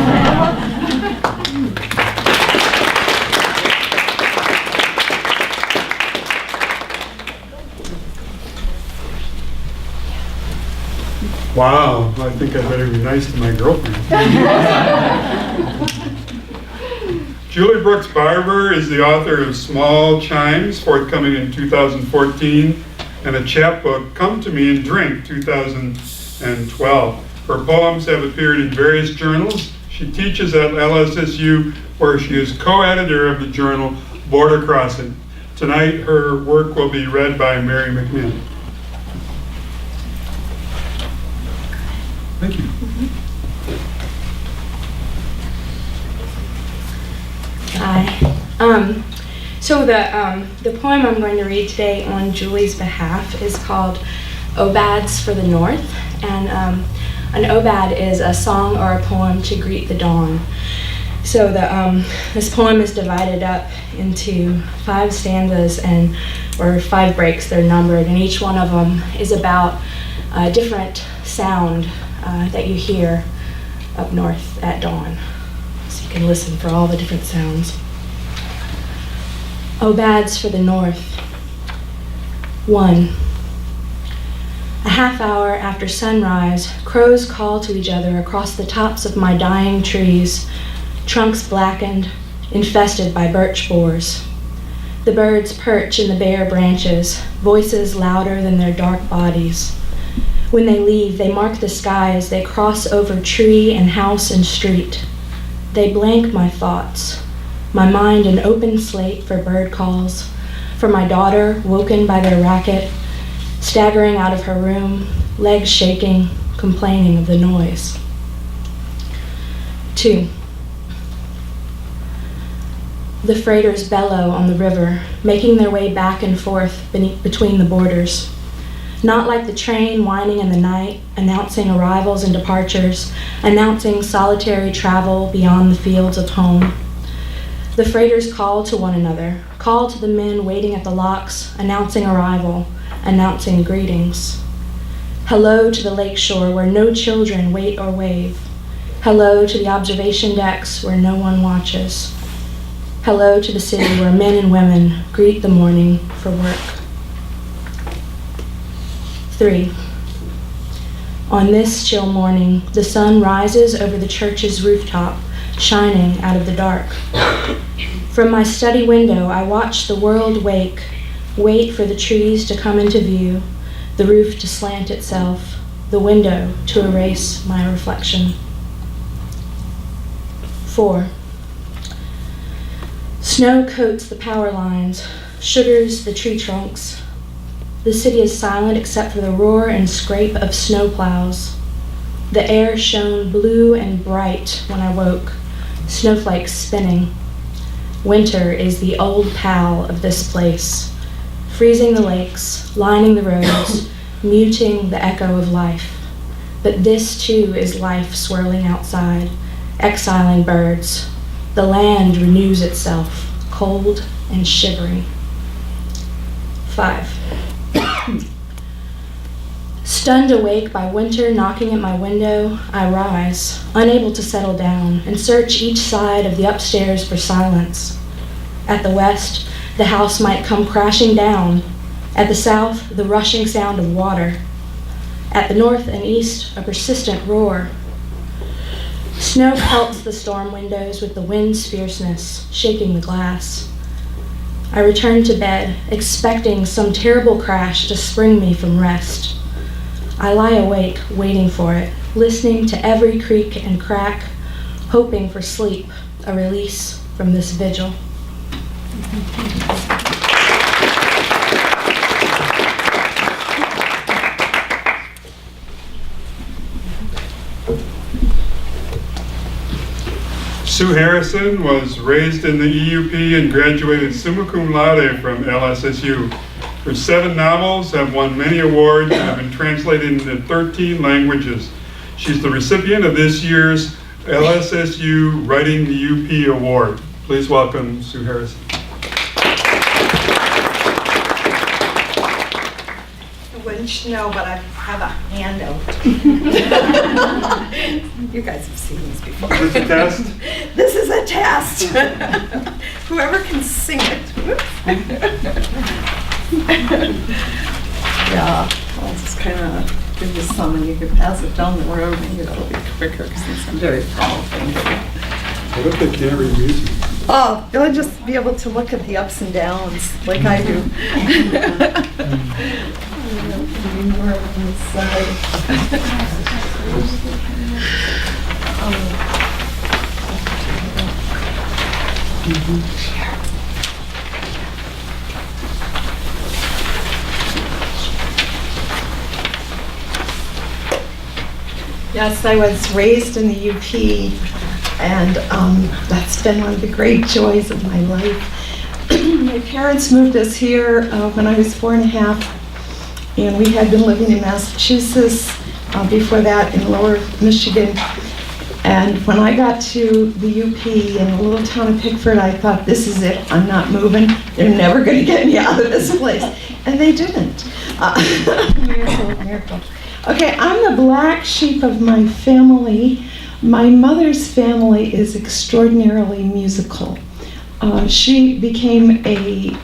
Wow, I think I better be nice to my girlfriend. Julie Brooks Barber is the author of Small Chimes, forthcoming in 2014, and a chapbook, Come to Me and Drink, 2012. Her poems have appeared in various journals. She teaches at LSSU, where she is co-editor of the journal Border Crossing. Tonight, her work will be read by Mary McMahon. Thank you. Hi. So the poem I'm going to read today on Julie's behalf is called Obads for the North, and an obad is a song or a poem to greet the dawn. So this poem is divided up into 5 stanzas or 5 breaks. They're numbered, and each one of them is about a different sound that you hear up north at dawn. So you can listen for all the different sounds. Obads for the North. 1. A half hour after sunrise, crows call to each other across the tops of my dying trees, trunks blackened, infested by birch borers. The birds perch in the bare branches, voices louder than their dark bodies. When they leave, they mark the sky as they cross over tree and house and street. They blank my thoughts, my mind an open slate for bird calls, for my daughter woken by their racket, staggering out of her room, legs shaking, complaining of the noise. 2. The freighters bellow on the river, making their way back and forth between the borders. Not like the train whining in the night, announcing arrivals and departures, announcing solitary travel beyond the fields of home. The freighters call to one another, call to the men waiting at the locks, announcing arrival, announcing greetings. Hello to the lakeshore where no children wait or wave. Hello to the observation decks where no one watches. Hello to the city where men and women greet the morning for work. 3. On this chill morning, the sun rises over the church's rooftop, shining out of the dark. From my study window, I watch the world wake, wait for the trees to come into view, the roof to slant itself, the window to erase my reflection. 4. Snow coats the power lines, sugars the tree trunks. The city is silent except for the roar and scrape of snowplows. The air shone blue and bright when I woke, snowflakes spinning. Winter is the old pal of this place, freezing the lakes, lining the roads, muting the echo of life. But this too is life swirling outside, exiling birds. The land renews itself, cold and shivering. 5. Stunned awake by winter knocking at my window, I rise, unable to settle down, and search each side of the upstairs for silence. At the west, the house might come crashing down. At the south, the rushing sound of water. At the north and east, a persistent roar. Snow pelts the storm windows with the wind's fierceness, shaking the glass. I return to bed, expecting some terrible crash to spring me from rest. I lie awake, waiting for it, listening to every creak and crack, hoping for sleep, a release from this vigil. Sue Harrison was raised in the EUP and graduated summa cum laude from LSSU. Her 7 novels have won many awards and have been translated into 13 languages. She's the recipient of this year's LSSU Writing the UP Award. Please welcome Sue Harrison. I wouldn't know, but I have a handout. You guys have seen these before. Is this a test? This is a test. Whoever can sing it. Yeah, I'll just kind of give you some and you can pass it down the road. Maybe that'll be quicker because I'm very tall. What if they can't read music? Oh, they'll just be able to look at the ups and downs like I do. More on the side. Yes, I was raised in the UP, and that's been one of the great joys of my life. My parents moved us here when I was 4 and a half, and we had been living in Massachusetts before that in Lower Michigan. And when I got to the UP in the little town of Pickford, I thought, this is it, I'm not moving. They're never going to get me out of this place. And they didn't. Miracle, miracle. Okay, I'm the black sheep of my family. My mother's family is extraordinarily musical. She became a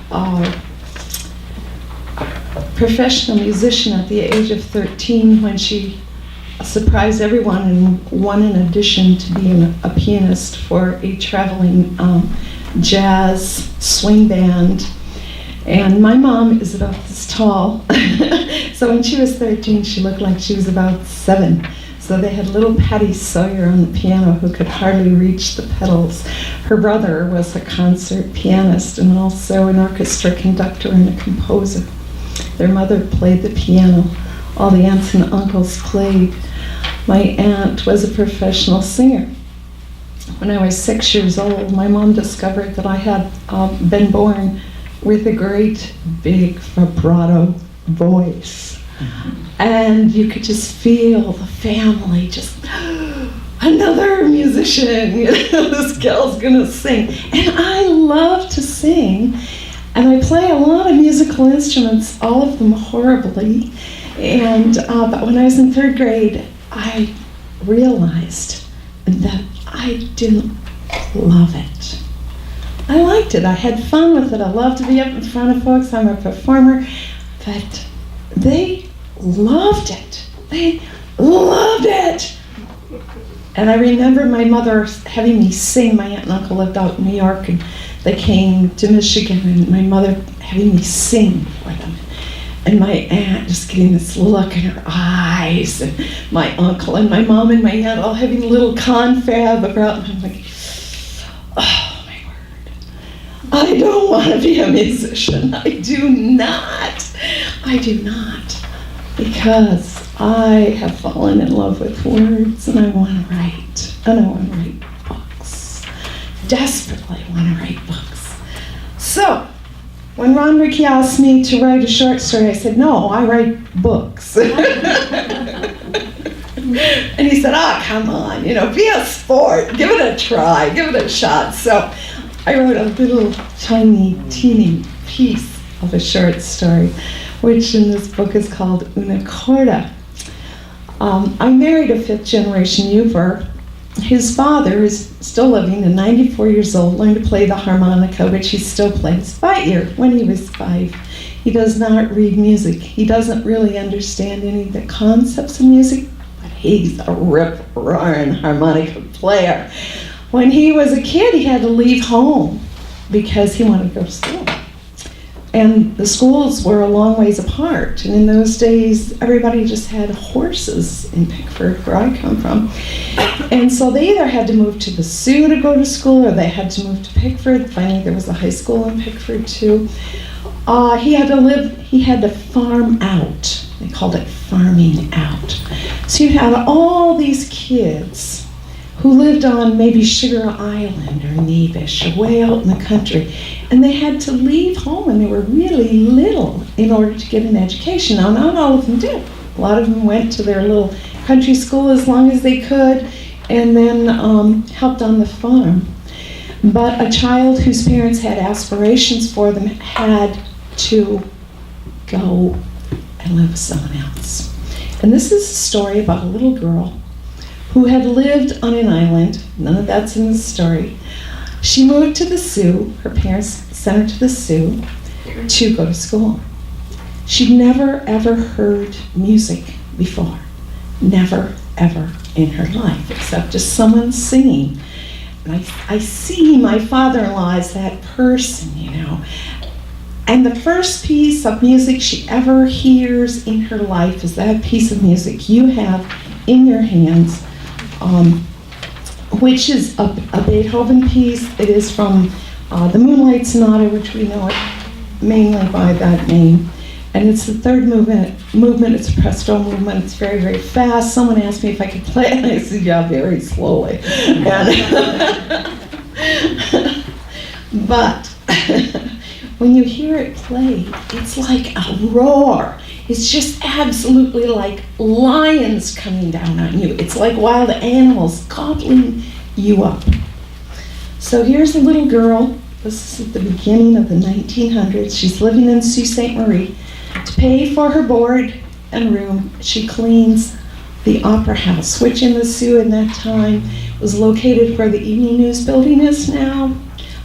professional musician at the age of 13 when she surprised everyone and won an audition to be a pianist for a traveling jazz swing band. And my mom is about this tall. So when she was 13, she looked like she was about 7. So they had little Patty Sawyer on the piano who could hardly reach the pedals. Her brother was a concert pianist and also an orchestra conductor and a composer. Their mother played the piano. All the aunts and uncles played. My aunt was a professional singer. When I was 6 years old, my mom discovered that I had been born with a great big vibrato voice. And you could just feel the family just, another musician, this gal's gonna sing. And I love to sing, and I play a lot of musical instruments, all of them horribly. And but when I was in 3rd grade, I realized that I didn't love it. I liked it. I had fun with it. I love to be up in front of folks. I'm a performer. But they loved it. They loved it. And I remember my mother having me sing. My aunt and uncle lived out in New York, and they came to Michigan, and my mother having me sing for them. And my aunt just getting this look in her eyes, and my uncle and my mom and my aunt all having a little confab about, and I'm like, oh. I don't want to be a musician. I do not. I do not. Because I have fallen in love with words and I want to write. And I want to write books. Desperately want to write books. So, when Ron Rickey asked me to write a short story, I said, no, I write books. And he said, oh, come on, be a sport. Give it a try. Give it a shot. So, I wrote a little tiny, teeny piece of a short story, which in this book is called Una Corda. I married a 5th-generation Uber. His father is still living and 94 years old, learned to play the harmonica, which he still plays by ear when he was 5. He does not read music. He doesn't really understand any of the concepts of music, but he's a rip-roaring harmonica player. When he was a kid, he had to leave home because he wanted to go to school. And the schools were a long ways apart. And in those days, everybody just had horses in Pickford, where I come from. And so they either had to move to the Sioux to go to school, or they had to move to Pickford. Finally, there was a high school in Pickford, too. He had to farm out. They called it farming out. So you had all these kids who lived on maybe Sugar Island or Nevis or way out in the country, and they had to leave home when they were really little in order to get an education. Now, not all of them did. A lot of them went to their little country school as long as they could, and then helped on the farm. But a child whose parents had aspirations for them had to go and live with someone else. And this is a story about a little girl who had lived on an island. None of that's in the story. She moved to the Sioux. Her parents sent her to the Sioux to go to school. She'd never, ever heard music before. Never, ever in her life, except just someone singing. And I see my father-in-law as that person, you know. And the first piece of music she ever hears in her life is that piece of music you have in your hands, which is a Beethoven piece. It is from the Moonlight Sonata, which we know it mainly by that name. And it's the third movement. It's a presto movement. It's very, very fast. Someone asked me if I could play it, and I said, yeah, very slowly. But when you hear it played, it's like a roar. It's just absolutely like lions coming down on you. It's like wild animals gobbling you up. So here's a little girl. This is at the beginning of the 1900s. She's living in Sault Ste. Marie. To pay for her board and room, she cleans the Opera House, which in the Sioux in that time was located where the Evening News building is now,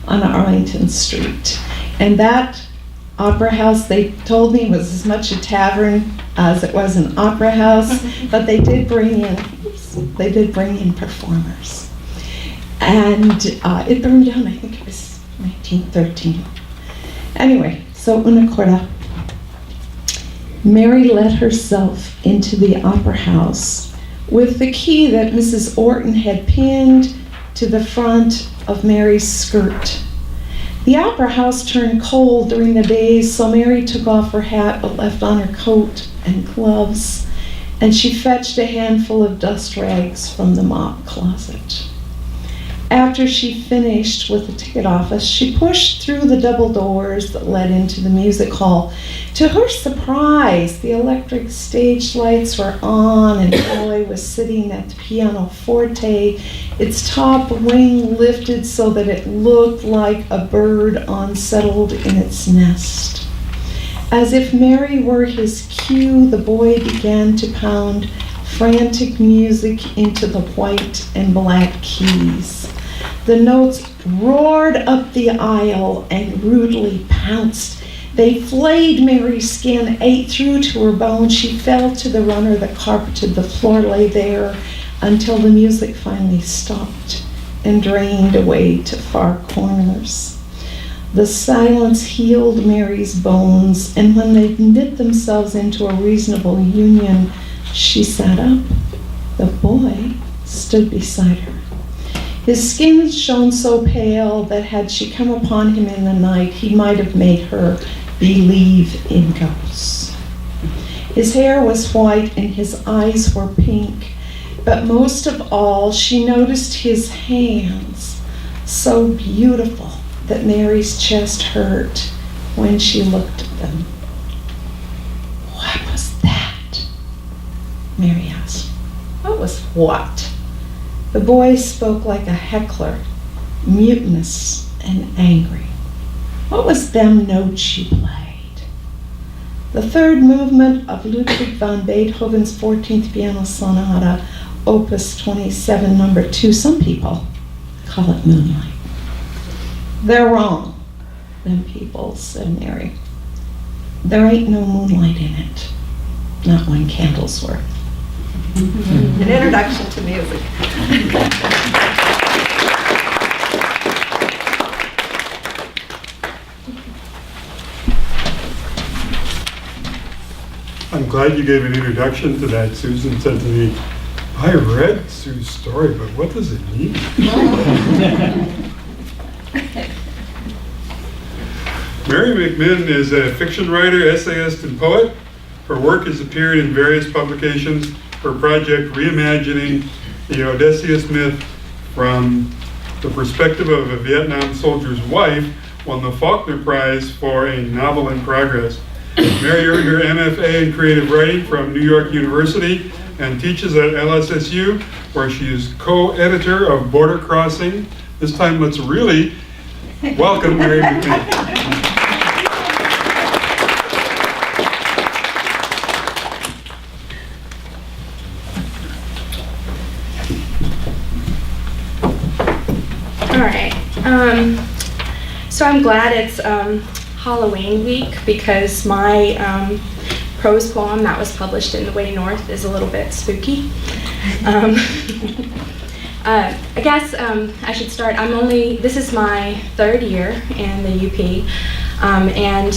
on Arlington Street. And that Opera House, they told me, was as much a tavern as it was an opera house, but they did bring in performers. And it burned down, I think it was 1913. Anyway, so una corda. Mary let herself into the opera house with the key that Mrs. Orton had pinned to the front of Mary's skirt. The opera house turned cold during the days, so Mary took off her hat but left on her coat and gloves, and she fetched a handful of dust rags from the mop closet. After she finished with the ticket office, she pushed through the double doors that led into the music hall. To her surprise, the electric stage lights were on, and Joy was sitting at the pianoforte, its top wing lifted so that it looked like a bird unsettled in its nest. As if Mary were his cue, the boy began to pound frantic music into the white and black keys. The notes roared up the aisle and rudely pounced. They flayed Mary's skin, ate through to her bones. She fell to the runner that carpeted the floor, lay there until the music finally stopped and drained away to far corners. The silence healed Mary's bones, and when they knit themselves into a reasonable union, she sat up. The boy stood beside her. His skin shone so pale that had she come upon him in the night, he might have made her believe in ghosts. His hair was white and his eyes were pink, but most of all, she noticed his hands, so beautiful that Mary's chest hurt when she looked at them. What was that? Mary asked. What was what? The boy spoke like a heckler, mutinous and angry. What was them notes you played? The third movement of Ludwig van Beethoven's 14th Piano Sonata, Opus 27, number 2. Some people call it Moonlight. They're wrong, them people, said Mary. There ain't no moonlight in it, not one candle's worth. An introduction to music. I'm glad you gave an introduction to that. Susan said to me, I read Sue's story, but what does it mean? Mary McMinn is a fiction writer, essayist, and poet. Her work has appeared in various publications. Her project, Reimagining the Odysseus Myth from the Perspective of a Vietnam Soldier's Wife, won the Faulkner Prize for a novel in progress. Mary earned her MFA in creative writing from New York University and teaches at LSSU, where she is co-editor of Border Crossing. This time, let's really welcome Mary McMinn. All right. So I'm glad it's Halloween week because my prose poem that was published in The Way North is a little bit spooky. I guess I should start. This is my third year in the UP, and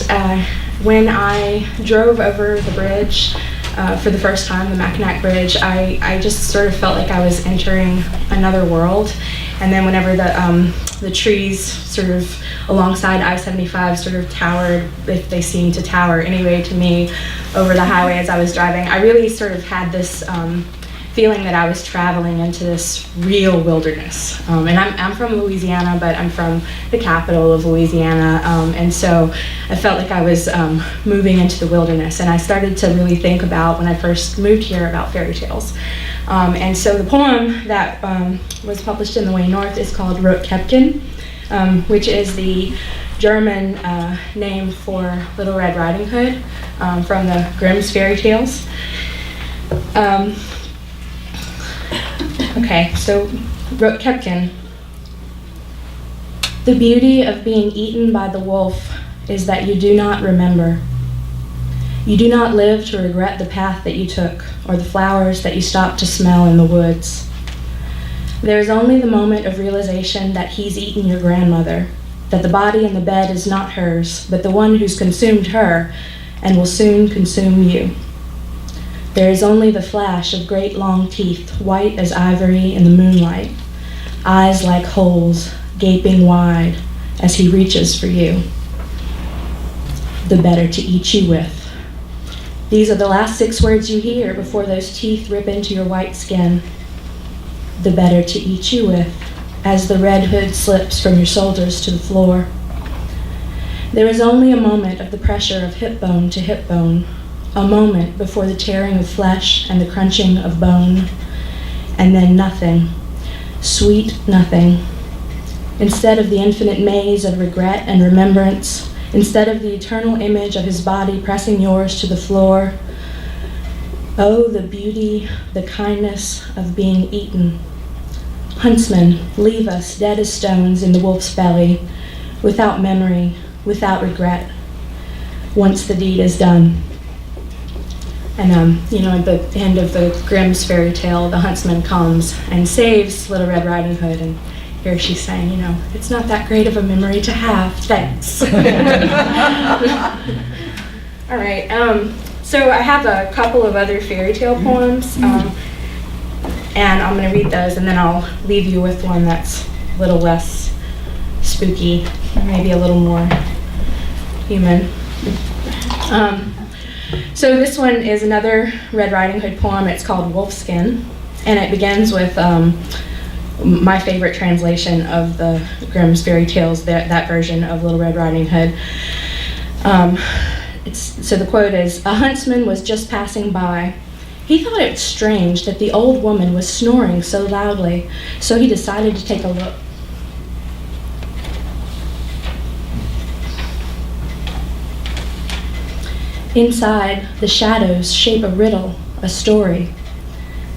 when I drove over the bridge for the first time, the Mackinac Bridge, I just sort of felt like I was entering another world. And then whenever the trees sort of alongside I-75 sort of towered, if they seemed to tower anyway to me, over the highway as I was driving, I really sort of had this feeling that I was traveling into this real wilderness. And I'm from Louisiana, but I'm from the capital of Louisiana, and so I felt like I was moving into the wilderness. And I started to really think about, when I first moved here, about fairy tales. And so the poem that was published in The Way North is called Rotkäppchen, which is the German name for Little Red Riding Hood from the Grimm's fairy tales. Okay, so Rotkäppchen. The beauty of being eaten by the wolf is that you do not remember. You do not live to regret the path that you took or the flowers that you stopped to smell in the woods. There is only the moment of realization that he's eaten your grandmother, that the body in the bed is not hers, but the one who's consumed her and will soon consume you. There is only the flash of great long teeth, white as ivory in the moonlight, eyes like holes, gaping wide as he reaches for you. The better to eat you with. These are the last 6 words you hear before those teeth rip into your white skin. The better to eat you with, as the red hood slips from your shoulders to the floor. There is only a moment of the pressure of hip bone to hip bone, a moment before the tearing of flesh and the crunching of bone, and then nothing, sweet nothing. Instead of the infinite maze of regret and remembrance, instead of the eternal image of his body pressing yours to the floor, oh, the beauty, the kindness of being eaten. Huntsmen, leave us dead as stones in the wolf's belly, without memory, without regret, once the deed is done. And, at the end of the Grimm's fairy tale, the huntsman comes and saves Little Red Riding Hood, and here she's saying, it's not that great of a memory to have, thanks. All right, so I have a couple of other fairy tale poems, and I'm gonna read those, and then I'll leave you with one that's a little less spooky, maybe a little more human. So this one is another Red Riding Hood poem. It's called Wolfskin, and it begins with my favorite translation of the Grimm's fairy tales, that version of Little Red Riding Hood. So the quote is, "A huntsman was just passing by. He thought it strange that the old woman was snoring so loudly, so he decided to take a look. Inside, the shadows shape a riddle, a story.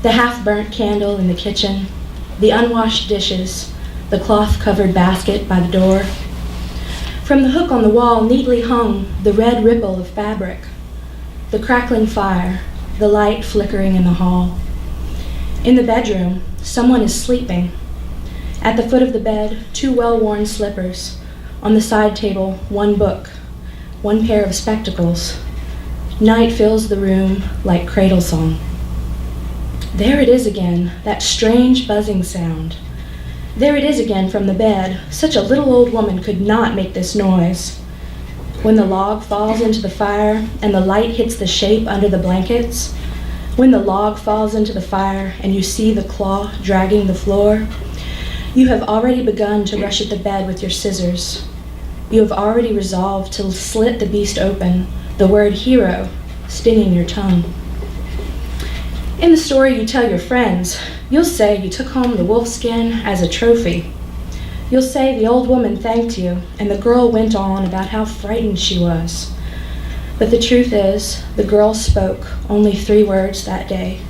The half-burnt candle in the kitchen, the unwashed dishes, the cloth-covered basket by the door. From the hook on the wall neatly hung the red ripple of fabric, the crackling fire, the light flickering in the hall. In the bedroom, someone is sleeping. At the foot of the bed, 2 well-worn slippers. On the side table, 1 book, 1 pair of spectacles. Night fills the room like cradle song. There it is again, that strange buzzing sound. There it is again from the bed. Such a little old woman could not make this noise. When the log falls into the fire and the light hits the shape under the blankets, when the log falls into the fire and you see the claw dragging the floor, you have already begun to rush at the bed with your scissors. You have already resolved to slit the beast open, the word hero stinging your tongue. In the story you tell your friends, you'll say you took home the wolf skin as a trophy. You'll say the old woman thanked you, and the girl went on about how frightened she was. But the truth is, the girl spoke only 3 words that day.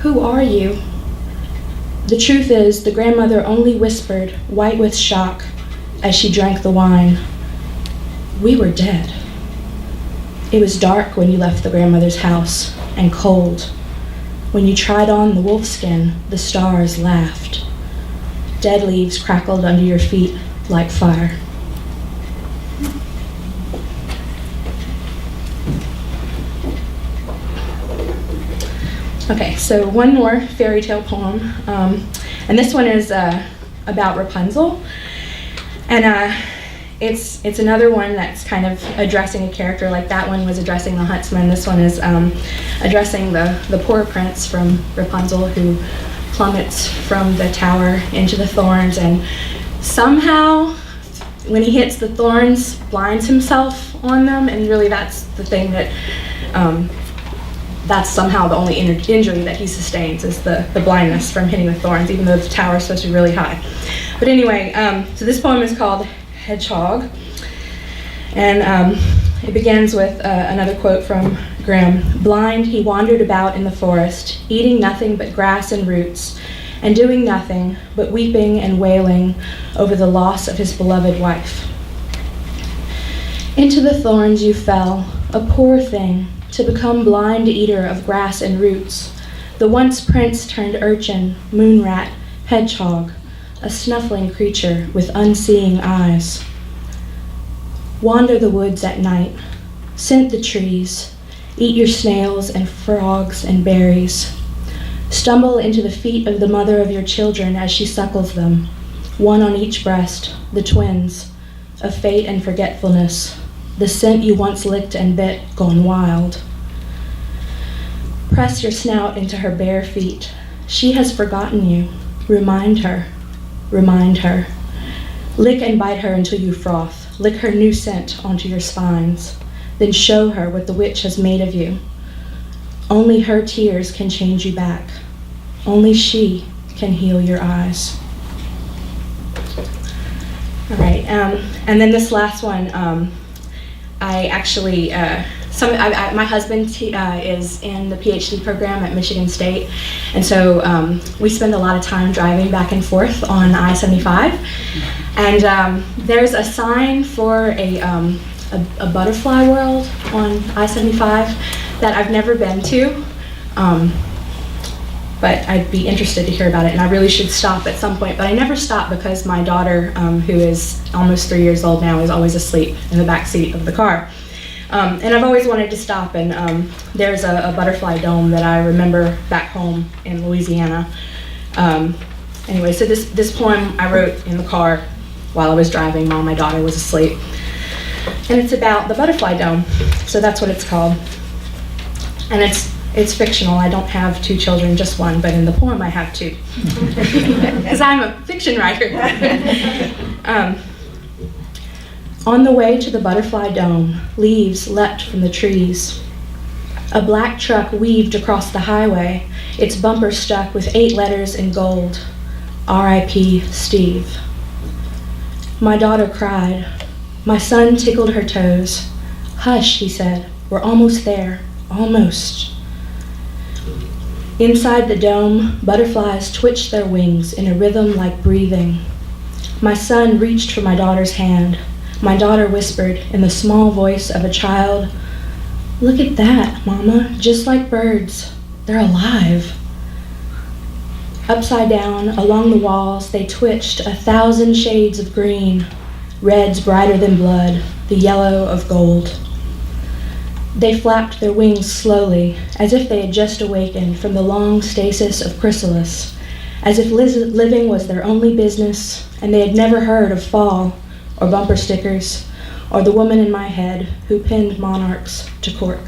Who are you? The truth is, the grandmother only whispered, white with shock, as she drank the wine, we were dead. It was dark when you left the grandmother's house, and cold. When you tried on the wolfskin, the stars laughed. Dead leaves crackled under your feet like fire. Okay, so one more fairy tale poem, and this one is about Rapunzel, and it's another one that's kind of addressing a character. Like that one was addressing the huntsman. This one is addressing the poor prince from Rapunzel who plummets from the tower into the thorns, and somehow when he hits the thorns blinds himself on them, and really that's the thing that that's somehow the only injury that he sustains is the blindness from hitting the thorns, even though the tower is supposed to be really high. But anyway, so this poem is called Hedgehog, and it begins with another quote from Grimm. Blind, he wandered about in the forest, eating nothing but grass and roots, and doing nothing but weeping and wailing over the loss of his beloved wife. Into the thorns you fell, a poor thing, to become blind eater of grass and roots. The once prince turned urchin, moon rat, hedgehog, a snuffling creature with unseeing eyes. Wander the woods at night, scent the trees, eat your snails and frogs and berries. Stumble into the feet of the mother of your children as she suckles them, one on each breast, the twins, of fate and forgetfulness, the scent you once licked and bit gone wild. Press your snout into her bare feet. She has forgotten you. Remind her. Remind her. Lick and bite her until you froth. Lick her new scent onto your spines. Then show her what the witch has made of you. Only her tears can change you back. Only she can heal your eyes. All right, and then this last one, I actually, my husband is in the PhD program at Michigan State, and so we spend a lot of time driving back and forth on I-75, and there's a sign for a butterfly world on I-75 that I've never been to, but I'd be interested to hear about it, and I really should stop at some point, but I never stop because my daughter, who is almost 3 years old now, is always asleep in the back seat of the car. And I've always wanted to stop, and there's a butterfly dome that I remember back home in Louisiana. Anyway, so this poem I wrote in the car while I was driving while my daughter was asleep. And it's about the butterfly dome, so that's what it's called. And it's fictional. I don't have 2 children, just one, but in the poem I have 2. Because I'm a fiction writer. On the way to the butterfly dome, leaves leapt from the trees. A black truck weaved across the highway, its bumper stuck with 8 letters in gold. R.I.P. Steve. My daughter cried. My son tickled her toes. Hush, he said. We're almost there. Almost. Inside the dome, butterflies twitched their wings in a rhythm like breathing. My son reached for my daughter's hand. My daughter whispered in the small voice of a child, "Look at that, Mama, just like birds. They're alive." Upside down, along the walls, they twitched 1,000 shades of green, reds brighter than blood, the yellow of gold. They flapped their wings slowly, as if they had just awakened from the long stasis of chrysalis, as if living was their only business, and they had never heard of fall, or bumper stickers, or the woman in my head who pinned monarchs to cork.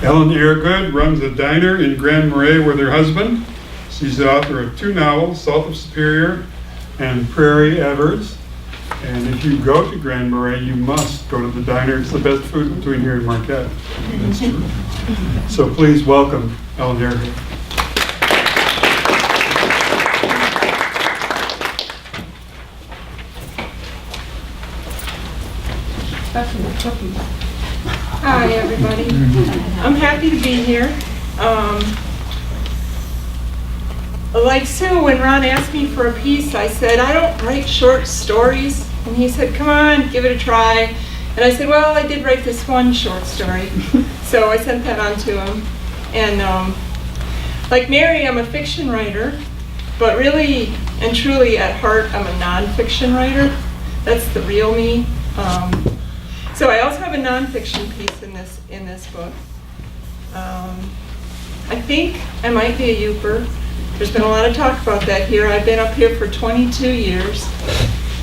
Ellen Eargood runs a diner in Grand Marais with her husband. She's the author of 2 novels, Salt of Superior and Prairie Evers. And if you go to Grand Marais, you must go to the diner. It's the best food between here and Marquette. That's true. So please welcome Ellen Eargood. Hi, everybody. I'm happy to be here. Like Sue, when Ron asked me for a piece, I said, I don't write short stories. And he said, come on, give it a try. And I said, well, I did write this one short story. So I sent that on to him. And like Mary, I'm a fiction writer, but really and truly at heart, I'm a nonfiction writer. That's the real me. So I also have a nonfiction piece in this book. I think I might be a Youper. There's been a lot of talk about that here. I've been up here for 22 years.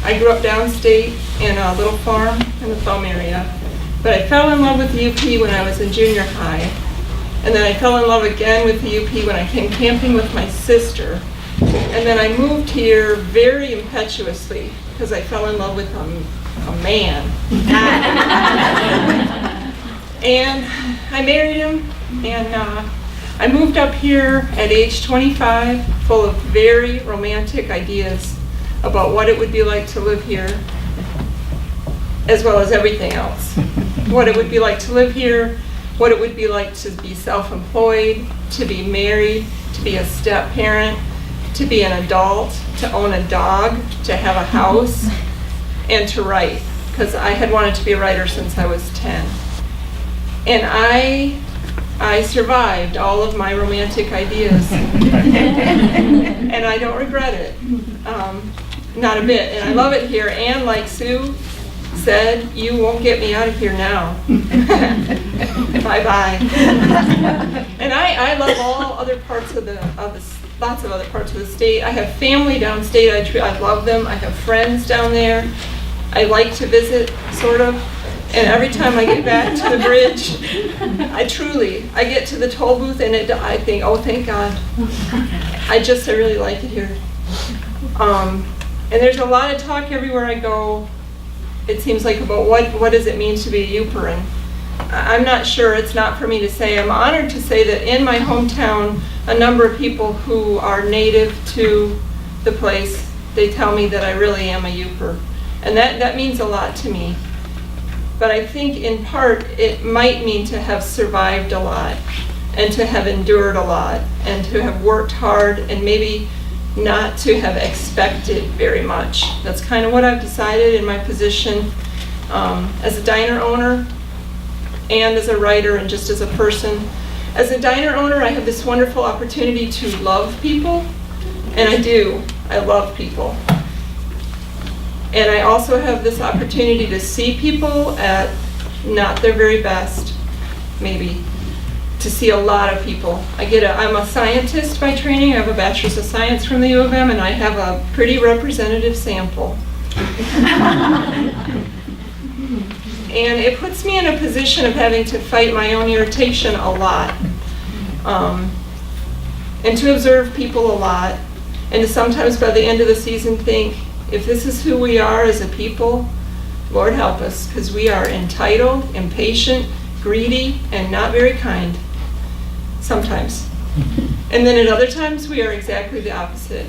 I grew up downstate in a little farm in the Thumb area. But I fell in love with the UP when I was in junior high. And then I fell in love again with the UP when I came camping with my sister. And then I moved here very impetuously because I fell in love with a man. And I married him, and I moved up here at age 25, full of very romantic ideas about what it would be like to live here, as well as everything else. What it would be like to live here, what it would be like to be self-employed, to be married, to be a step-parent, to be an adult, to own a dog, to have a house, and to write, because I had wanted to be a writer since I was 10. And I survived all of my romantic ideas, and I don't regret it, not a bit. And I love it here. And like Sue said, you won't get me out of here now. Bye-bye. And I love all other parts of lots of other parts of the state. I have family downstate. I love them. I have friends down there. I like to visit, sort of. And every time I get back to the bridge, I get to the toll booth and I think, oh, thank God. I really like it here. And there's a lot of talk everywhere I go, it seems like, about what does it mean to be a Youper. And I'm not sure, it's not for me to say. I'm honored to say that in my hometown, a number of people who are native to the place, they tell me that I really am a Youper. And that means a lot to me. But I think in part it might mean to have survived a lot and to have endured a lot and to have worked hard and maybe not to have expected very much. That's kind of what I've decided in my position as a diner owner and as a writer and just as a person. As a diner owner, I have this wonderful opportunity to love people, and I do. I love people. And I also have this opportunity to see people at not their very best, maybe, to see a lot of people. I'm a scientist by training. I have a bachelor's of science from the U of M, and I have a pretty representative sample. And it puts me in a position of having to fight my own irritation a lot, and to observe people a lot, and to sometimes by the end of the season think, if this is who we are as a people, Lord help us, because we are entitled, impatient, greedy, and not very kind. Sometimes. And then at other times, we are exactly the opposite.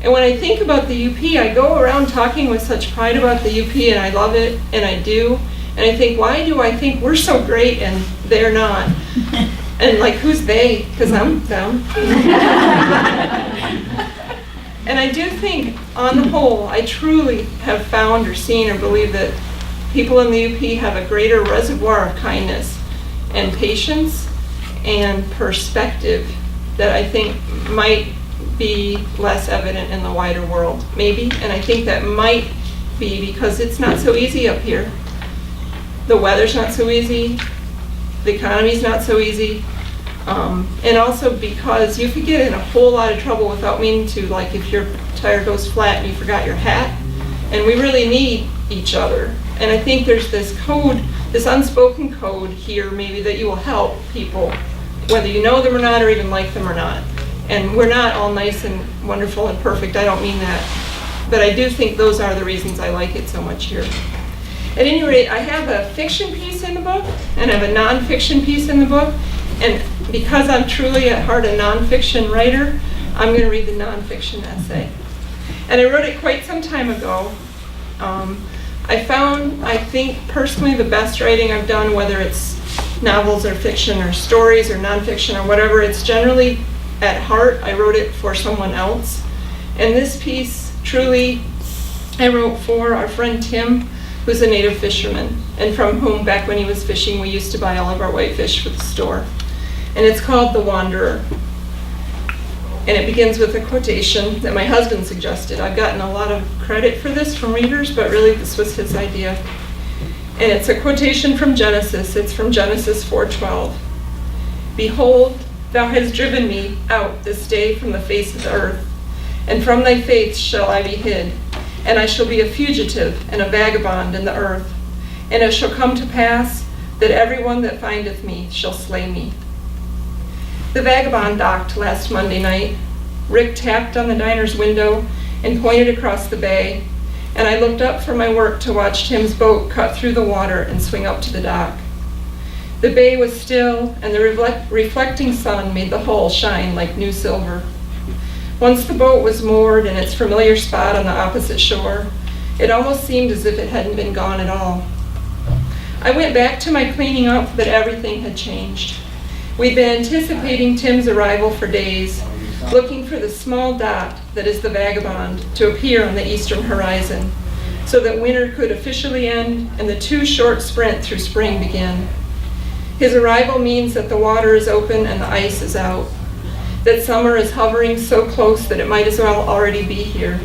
And when I think about the UP, I go around talking with such pride about the UP, and I love it, and I do. And I think, why do I think we're so great and they're not? And like, who's they? Because I'm them. And I do think, on the whole, I truly have found or seen or believe that people in the UP have a greater reservoir of kindness and patience and perspective that I think might be less evident in the wider world, maybe. And I think that might be because it's not so easy up here. The weather's not so easy, the economy's not so easy, and also because you could get in a whole lot of trouble without meaning to, like if your tire goes flat and you forgot your hat, and we really need each other. And I think there's this code, this unspoken code here maybe that you will help people, whether you know them or not, or even like them or not. And we're not all nice and wonderful and perfect, I don't mean that. But I do think those are the reasons I like it so much here. At any rate, I have a fiction piece in the book, and I have a nonfiction piece in the book. And because I'm truly at heart a nonfiction writer, I'm going to read the nonfiction essay. And I wrote it quite some time ago. I found, I think, personally the best writing I've done, whether it's novels or fiction or stories or nonfiction or whatever, it's generally at heart, I wrote it for someone else. And this piece, truly, I wrote for our friend Tim, who's a native fisherman, and from whom, back when he was fishing, we used to buy all of our whitefish for the store. And it's called The Wanderer. And it begins with a quotation that my husband suggested. I've gotten a lot of credit for this from readers, but really this was his idea. And it's a quotation from Genesis. It's from Genesis 4:12. Behold, thou hast driven me out this day from the face of the earth, and from thy face shall I be hid, and I shall be a fugitive and a vagabond in the earth. And it shall come to pass that everyone that findeth me shall slay me. The vagabond docked last Monday night. Rick tapped on the diner's window and pointed across the bay, and I looked up from my work to watch Tim's boat cut through the water and swing up to the dock. The bay was still, and the reflecting sun made the hull shine like new silver. Once the boat was moored in its familiar spot on the opposite shore, it almost seemed as if it hadn't been gone at all. I went back to my cleaning up, but everything had changed. We'd been anticipating Tim's arrival for days, looking for the small dot that is the vagabond to appear on the eastern horizon, so that winter could officially end and the too short sprint through spring begin. His arrival means that the water is open and the ice is out, that summer is hovering so close that it might as well already be here,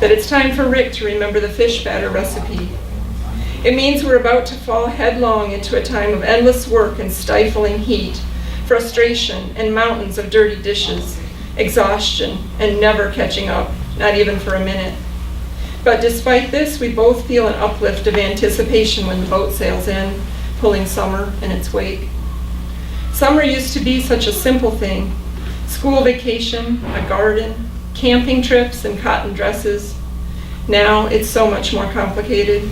that it's time for Rick to remember the fish batter recipe. It means we're about to fall headlong into a time of endless work and stifling heat, frustration and mountains of dirty dishes, exhaustion and never catching up, not even for a minute. But despite this, we both feel an uplift of anticipation when the boat sails in, pulling summer in its wake. Summer used to be such a simple thing: school vacation, a garden, camping trips, and cotton dresses. Now it's so much more complicated.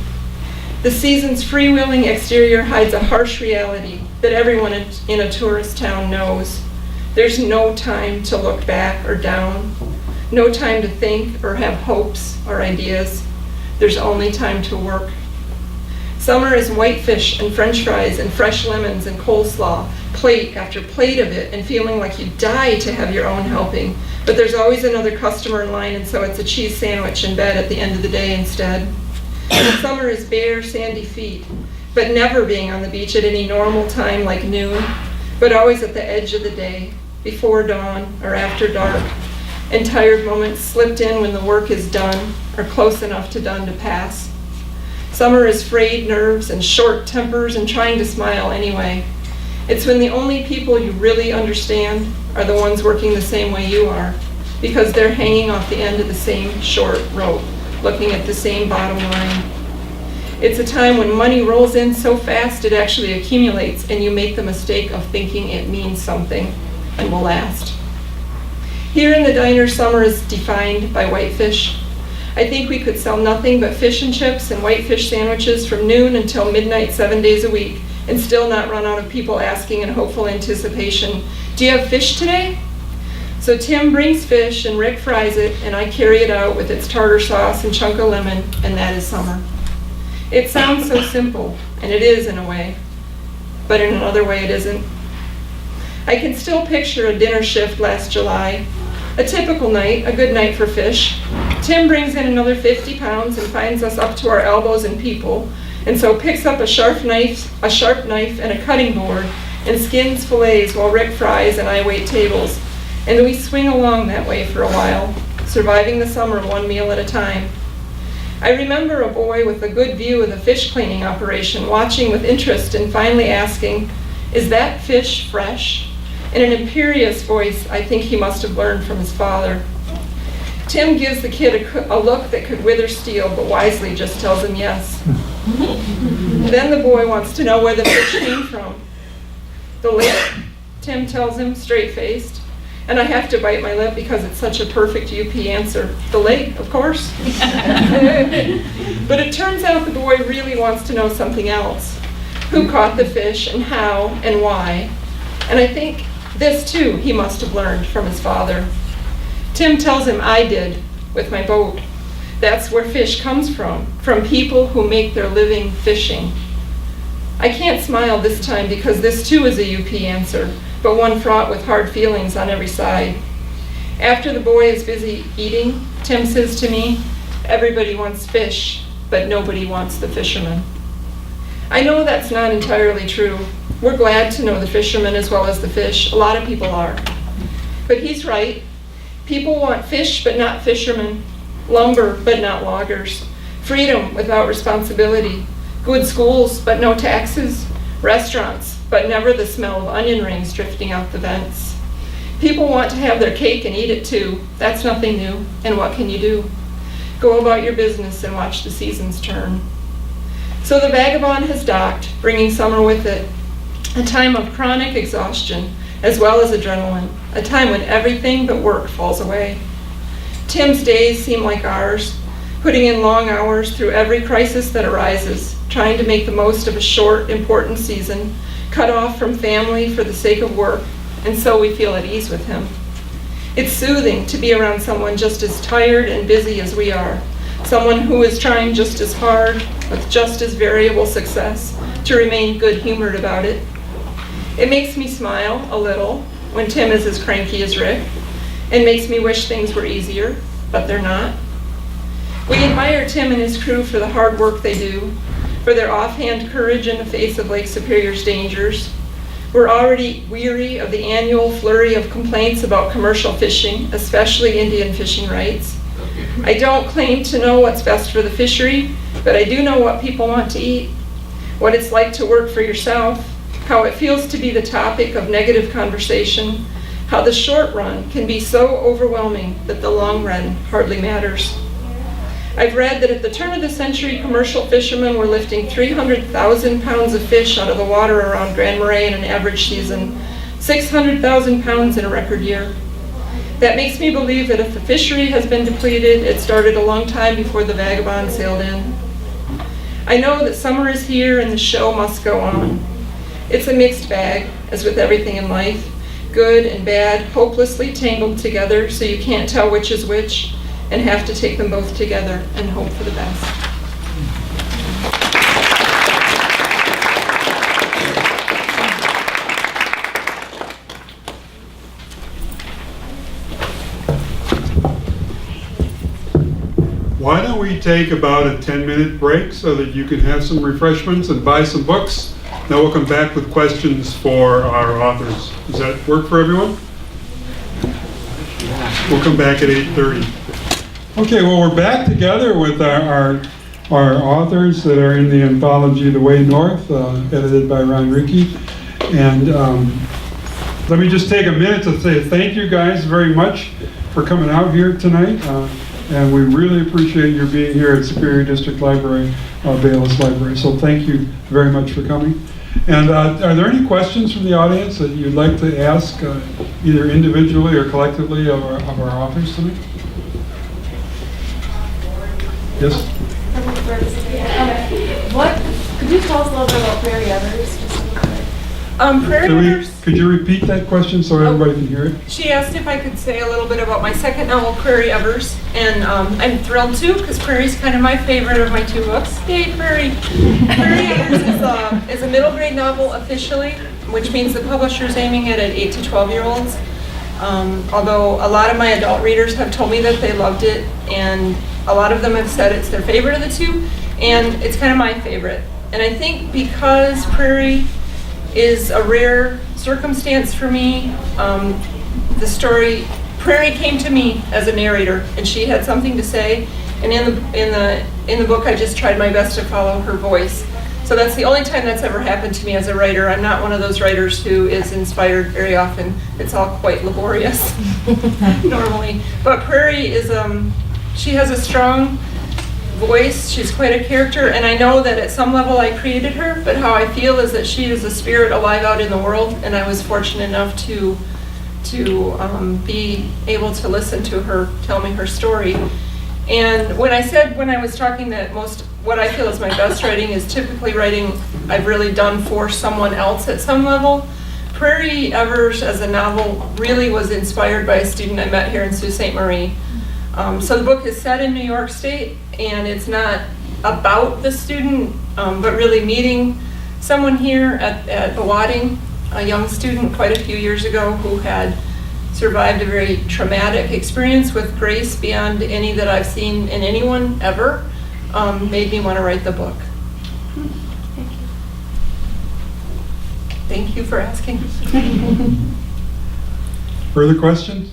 The season's freewheeling exterior hides a harsh reality that everyone in a tourist town knows. There's no time to look back or down, no time to think or have hopes or ideas. There's only time to work. Summer is whitefish and french fries and fresh lemons and coleslaw, plate after plate of it, and feeling like you die to have your own helping. But there's always another customer in line, and so it's a cheese sandwich in bed at the end of the day instead. Summer is bare, sandy feet, but never being on the beach at any normal time like noon, but always at the edge of the day, before dawn or after dark, and tired moments slipped in when the work is done or close enough to done to pass. Summer is frayed nerves and short tempers and trying to smile anyway. It's when the only people you really understand are the ones working the same way you are, because they're hanging off the end of the same short rope, looking at the same bottom line. It's a time when money rolls in so fast it actually accumulates, and you make the mistake of thinking it means something and will last. Here in the diner, summer is defined by whitefish. I think we could sell nothing but fish and chips and whitefish sandwiches from noon until midnight 7 days a week, and still not run out of people asking in hopeful anticipation, "Do you have fish today?" So Tim brings fish and Rick fries it, and I carry it out with its tartar sauce and chunk of lemon, and that is summer. It sounds so simple, and it is in a way, but in another way it isn't. I can still picture a dinner shift last July, A typical night, a good night for fish. Tim brings in another 50 pounds and finds us up to our elbows in people, and so picks up a sharp knife and a cutting board and skins fillets while Rick fries and I wait tables. And we swing along that way for a while, surviving the summer one meal at a time. I remember a boy with a good view of the fish cleaning operation watching with interest and finally asking, "Is that fish fresh?" In an imperious voice I think he must have learned from his father. Tim gives the kid a look that could wither steel, but wisely just tells him yes. Then the boy wants to know where the fish came from. The lake, Tim tells him, straight-faced, and I have to bite my lip because it's such a perfect UP answer. The lake, of course. But it turns out the boy really wants to know something else. Who caught the fish and how and why? And I think this too he must have learned from his father. Tim tells him I did with my boat. That's where fish comes from people who make their living fishing. I can't smile this time because this too is a UP answer, but one fraught with hard feelings on every side. After the boy is busy eating, Tim says to me, "Everybody wants fish, but nobody wants the fisherman." I know that's not entirely true. We're glad to know the fishermen as well as the fish. A lot of people are. But he's right. People want fish, but not fishermen. Lumber, but not loggers. Freedom without responsibility. Good schools, but no taxes. Restaurants, but never the smell of onion rings drifting out the vents. People want to have their cake and eat it too. That's nothing new. And what can you do? Go about your business and watch the seasons turn. So the Vagabond has docked, bringing summer with it. A time of chronic exhaustion, as well as adrenaline. A time when everything but work falls away. Tim's days seem like ours, putting in long hours through every crisis that arises, trying to make the most of a short, important season, cut off from family for the sake of work, and so we feel at ease with him. It's soothing to be around someone just as tired and busy as we are, someone who is trying just as hard, with just as variable success, to remain good-humored about it. It makes me smile a little when Tim is as cranky as Rick, and makes me wish things were easier, but they're not. We admire Tim and his crew for the hard work they do, for their offhand courage in the face of Lake Superior's dangers. We're already weary of the annual flurry of complaints about commercial fishing, especially Indian fishing rights. I don't claim to know what's best for the fishery, but I do know what people want to eat, what it's like to work for yourself, how it feels to be the topic of negative conversation, how the short run can be so overwhelming that the long run hardly matters. I've read that at the turn of the century, commercial fishermen were lifting 300,000 pounds of fish out of the water around Grand Marais in an average season, 600,000 pounds in a record year. That makes me believe that if the fishery has been depleted, it started a long time before the Vagabond sailed in. I know that summer is here and the show must go on. It's a mixed bag, as with everything in life. Good and bad, hopelessly tangled together so you can't tell which is which, and have to take them both together and hope for the best. Why don't we take about a 10-minute break so that you can have some refreshments and buy some books? Then we'll come back with questions for our authors. Does that work for everyone? We'll come back at 8:30. Okay, well, we're back together with our authors that are in the anthology The Way North, edited by Ron Rickey. And let me just take a minute to say thank you guys very much for coming out here tonight. And we really appreciate your being here at Superior District Library, Bayless Library. So thank you very much for coming. And are there any questions from the audience that you'd like to ask, either individually or collectively of our authors tonight? Yes? Could you tell us a little bit about Prairie Evers? Just a little bit? Prairie Evers, Could you repeat that question so everybody can hear it? she asked if I could say a little bit about my second novel, Prairie Evers, and I'm thrilled to, because Prairie's kind of my favorite of my two books. Yay, Prairie! Prairie Evers is a middle grade novel officially, which means the publisher's aiming it at 8 to 12-year-olds. Although a lot of my adult readers have told me that they loved it, and a lot of them have said it's their favorite of the two, and it's kind of my favorite. And I think because Prairie is a rare circumstance for me, the story, Prairie came to me as a narrator, and she had something to say, and in the book I just tried my best to follow her voice. So that's the only time that's ever happened to me as a writer. I'm not one of those writers who is inspired very often. It's all quite laborious normally. But Prairie is, she has a strong voice. She's quite a character, and I know that at some level I created her, but how I feel is that she is a spirit alive out in the world, and I was fortunate enough to be able to listen to her tell me her story. And when I was talking that what I feel is my best writing is typically writing I've really done for someone else at some level. Prairie Evers as a novel really was inspired by a student I met here in Sault Ste. Marie. So the book is set in New York State, and it's not about the student, but really meeting someone here at Bawading, a young student quite a few years ago who had survived a very traumatic experience with grace beyond any that I've seen in anyone ever, made me want to write the book. Thank you for asking. Further questions?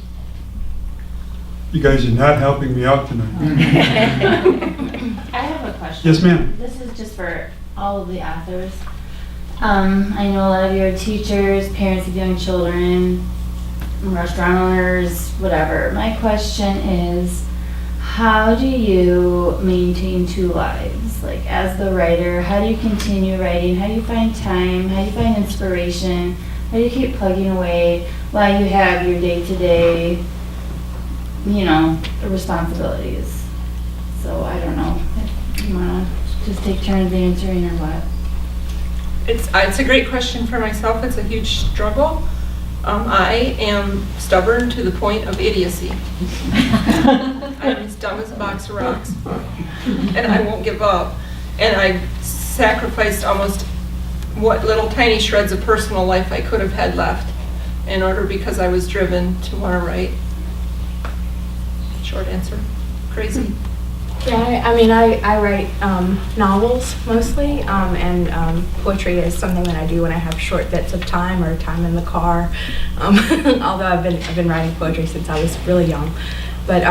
You guys are not helping me out tonight. I have a question. Yes, ma'am. This is just for all of the authors. I know a lot of you are teachers, parents of young children, restaurant owners, whatever. My question is, how do you maintain two lives? Like, as the writer, how do you continue writing? How do you find time? How do you find inspiration? How do you keep plugging away while you have your day-to-day, responsibilities? So I don't know. You wanna just take turns answering or what? It's a great question for myself. It's a huge struggle. I am stubborn to the point of idiocy. I'm as dumb as a box of rocks, and I won't give up. And I sacrificed almost what little tiny shreds of personal life I could have had left in order, because I was driven to want to write. Short answer. Crazy. Yeah, I write novels mostly, and poetry is something that I do when I have short bits of time or time in the car. Although I've been writing poetry since I was really young, but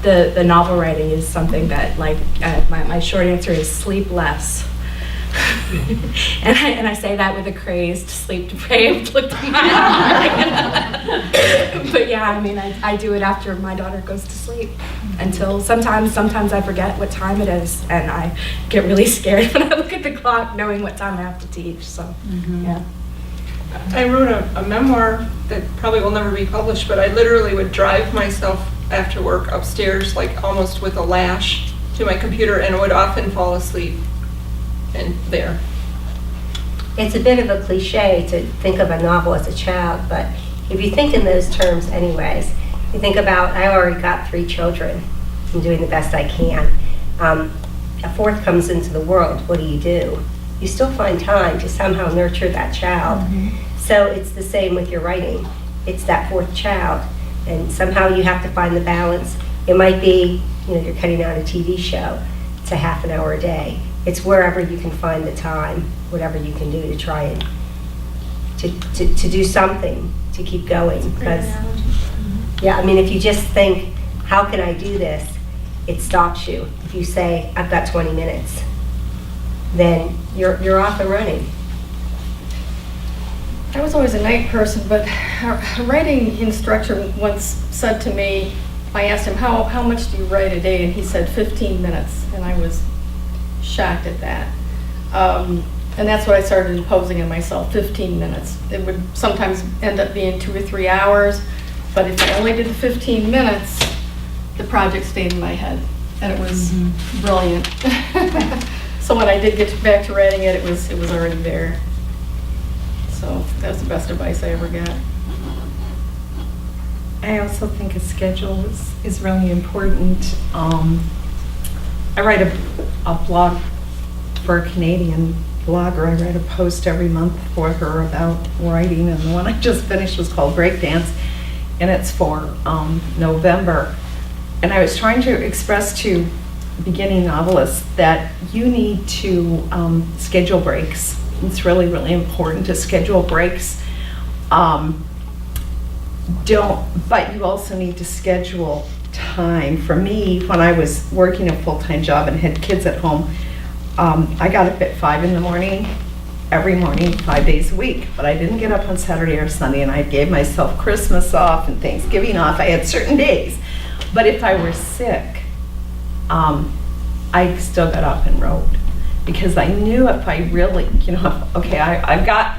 the novel writing is something that my short answer is sleep less. and I say that with a crazed, sleep-deprived look to my eye. But yeah, I do it after my daughter goes to sleep until sometimes I forget what time it is, and I get really scared when I look at the clock knowing what time I have to teach. So yeah. I wrote a memoir that probably will never be published, but I literally would drive myself after work upstairs, like almost with a lash, to my computer, and would often fall asleep. And there. It's a bit of a cliche to think of a novel as a child, but if you think in those terms anyways, you think about, I already got 3 children. I'm doing the best I can. A fourth comes into the world. What do? You still find time to somehow nurture that child. Mm-hmm. So it's the same with your writing. It's that fourth child, and somehow you have to find the balance. It might be, you're cutting out a TV show. It's a half an hour a day. It's wherever you can find the time, whatever you can do to try and to do something to keep going. Because if you just think, how can I do this? It stops you. If you say, I've got 20 minutes, then you're off and running. I was always a night person, but a writing instructor once said to me, I asked him, how much do you write a day? And he said 15 minutes, and I was shocked at that. And that's what I started imposing on myself, 15 minutes. It would sometimes end up being 2 or 3 hours, but if I only did the 15 minutes, the project stayed in my head, and it was brilliant. So when I did get back to writing it, it was already there. So that's the best advice I ever got. I also think a schedule is really important. I write a blog for a Canadian blogger. I write a post every month for her about writing, and the one I just finished was called Breakdance. and it's for November. And I was trying to express to beginning novelists that you need to schedule breaks. It's really, really important to schedule breaks. But you also need to schedule time. For me, when I was working a full-time job and had kids at home, I got up at 5 in the morning, every morning, 5 days a week. But I didn't get up on Saturday or Sunday, and I gave myself Christmas off and Thanksgiving off. I had certain days. But if I were sick, I still got up and wrote, because I knew if I really, okay, I've got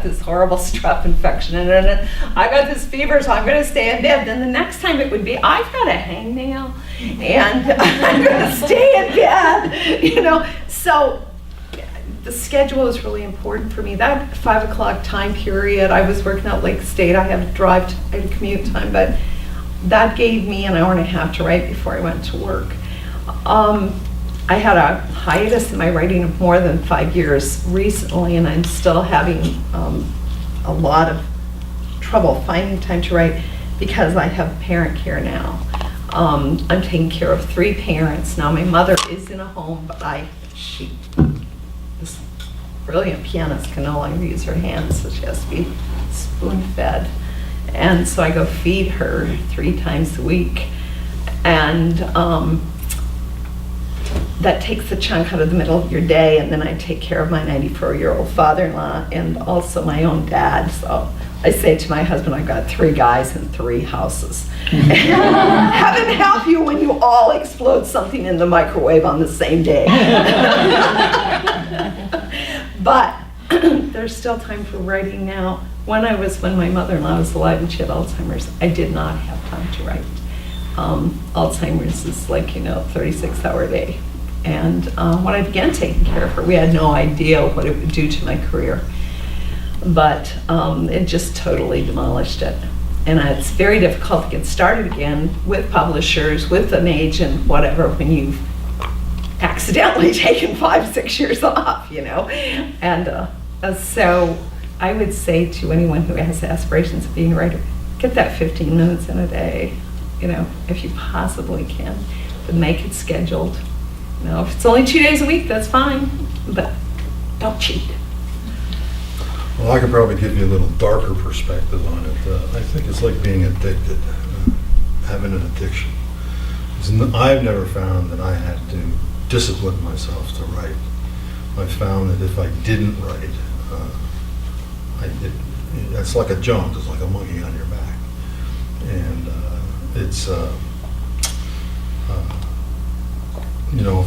this horrible strep infection and I got this fever, so I'm going to stay in bed. Then the next time it would be, I've got a hangnail and I'm going to stay in bed, So the schedule is really important for me. That 5 o'clock time period, I was working out Lake State. I had to drive, I had commute time, but that gave me an hour and a half to write before I went to work. I had a hiatus in my writing of more than 5 years recently, and I'm still having a lot of trouble finding time to write because I have parent care now. I'm taking care of 3 parents now. My mother is in a home, but this brilliant pianist can no longer use her hands, so she has to be spoon-fed. And so I go feed her 3 times a week. And that takes a chunk out of the middle of your day, and then I take care of my 94-year-old father-in-law and also my own dad. So I say to my husband, I've got 3 guys and 3 houses. Heaven help you when you all explode something in the microwave on the same day. But there's still time for writing now. When my mother-in-law was alive and she had Alzheimer's, I did not have time to write. Alzheimer's is like, 36-hour day. And when I began taking care of her, we had no idea what it would do to my career. But it just totally demolished it. And it's very difficult to get started again with publishers, with an agent, whatever, when you've accidentally taken 5-6 years off, And so I would say to anyone who has aspirations of being a writer, get that 15 minutes in a day, if you possibly can, but make it scheduled. If it's only 2 days a week, that's fine, but don't cheat. Well, I could probably give you a little darker perspective on it. I think it's like being addicted, having an addiction. I've never found that I had to discipline myself to write. I found that if I didn't write, it's like a jump, it's like a monkey on your back. And if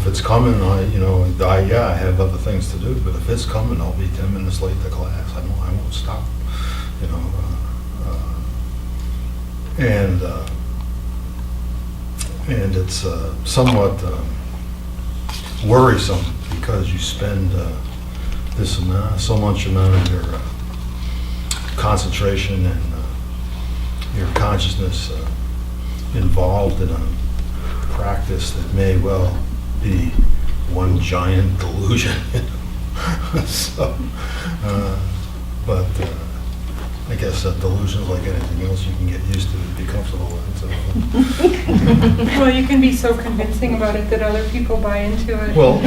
it's coming, I have other things to do, but if it's coming, I'll be 10 minutes late to class. I won't stop, and it's somewhat worrisome because you spend so much amount of your concentration and your consciousness involved in a practice that may well be one giant delusion. But I guess that delusion is like anything else, you can get used to it, be comfortable with it. Well, you can be so convincing about it that other people buy into it. Well,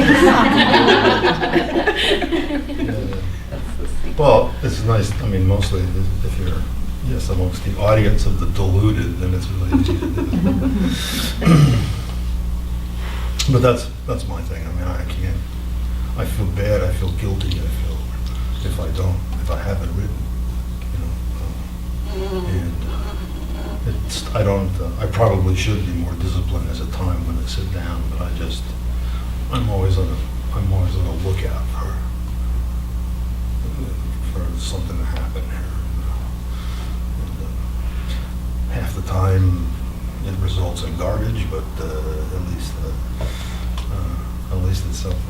well, it's nice. I mean, mostly if you're amongst the audience of the deluded, then it's really easy to do. But that's my thing. I mean, I feel bad. I feel guilty. I feel if I haven't written, and I probably should be more disciplined as a time when I sit down, but I'm always on a lookout for something to happen here. Half the time it results in garbage, but at least it's something.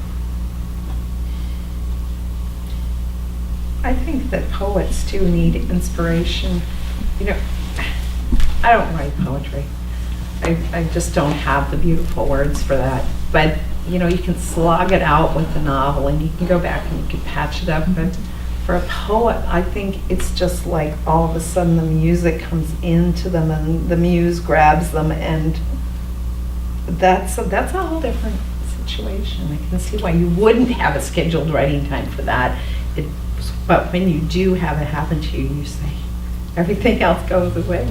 I think that poets too need inspiration. I don't write poetry. I just don't have the beautiful words for that. But you can slog it out with a novel, and you can go back and you can patch it up. But For a poet, I think it's just like all of a sudden the music comes into them and the muse grabs them, and that's a whole different situation. I can see why you wouldn't have a scheduled writing time for that. But when you do have it happen to you, you say everything else goes away.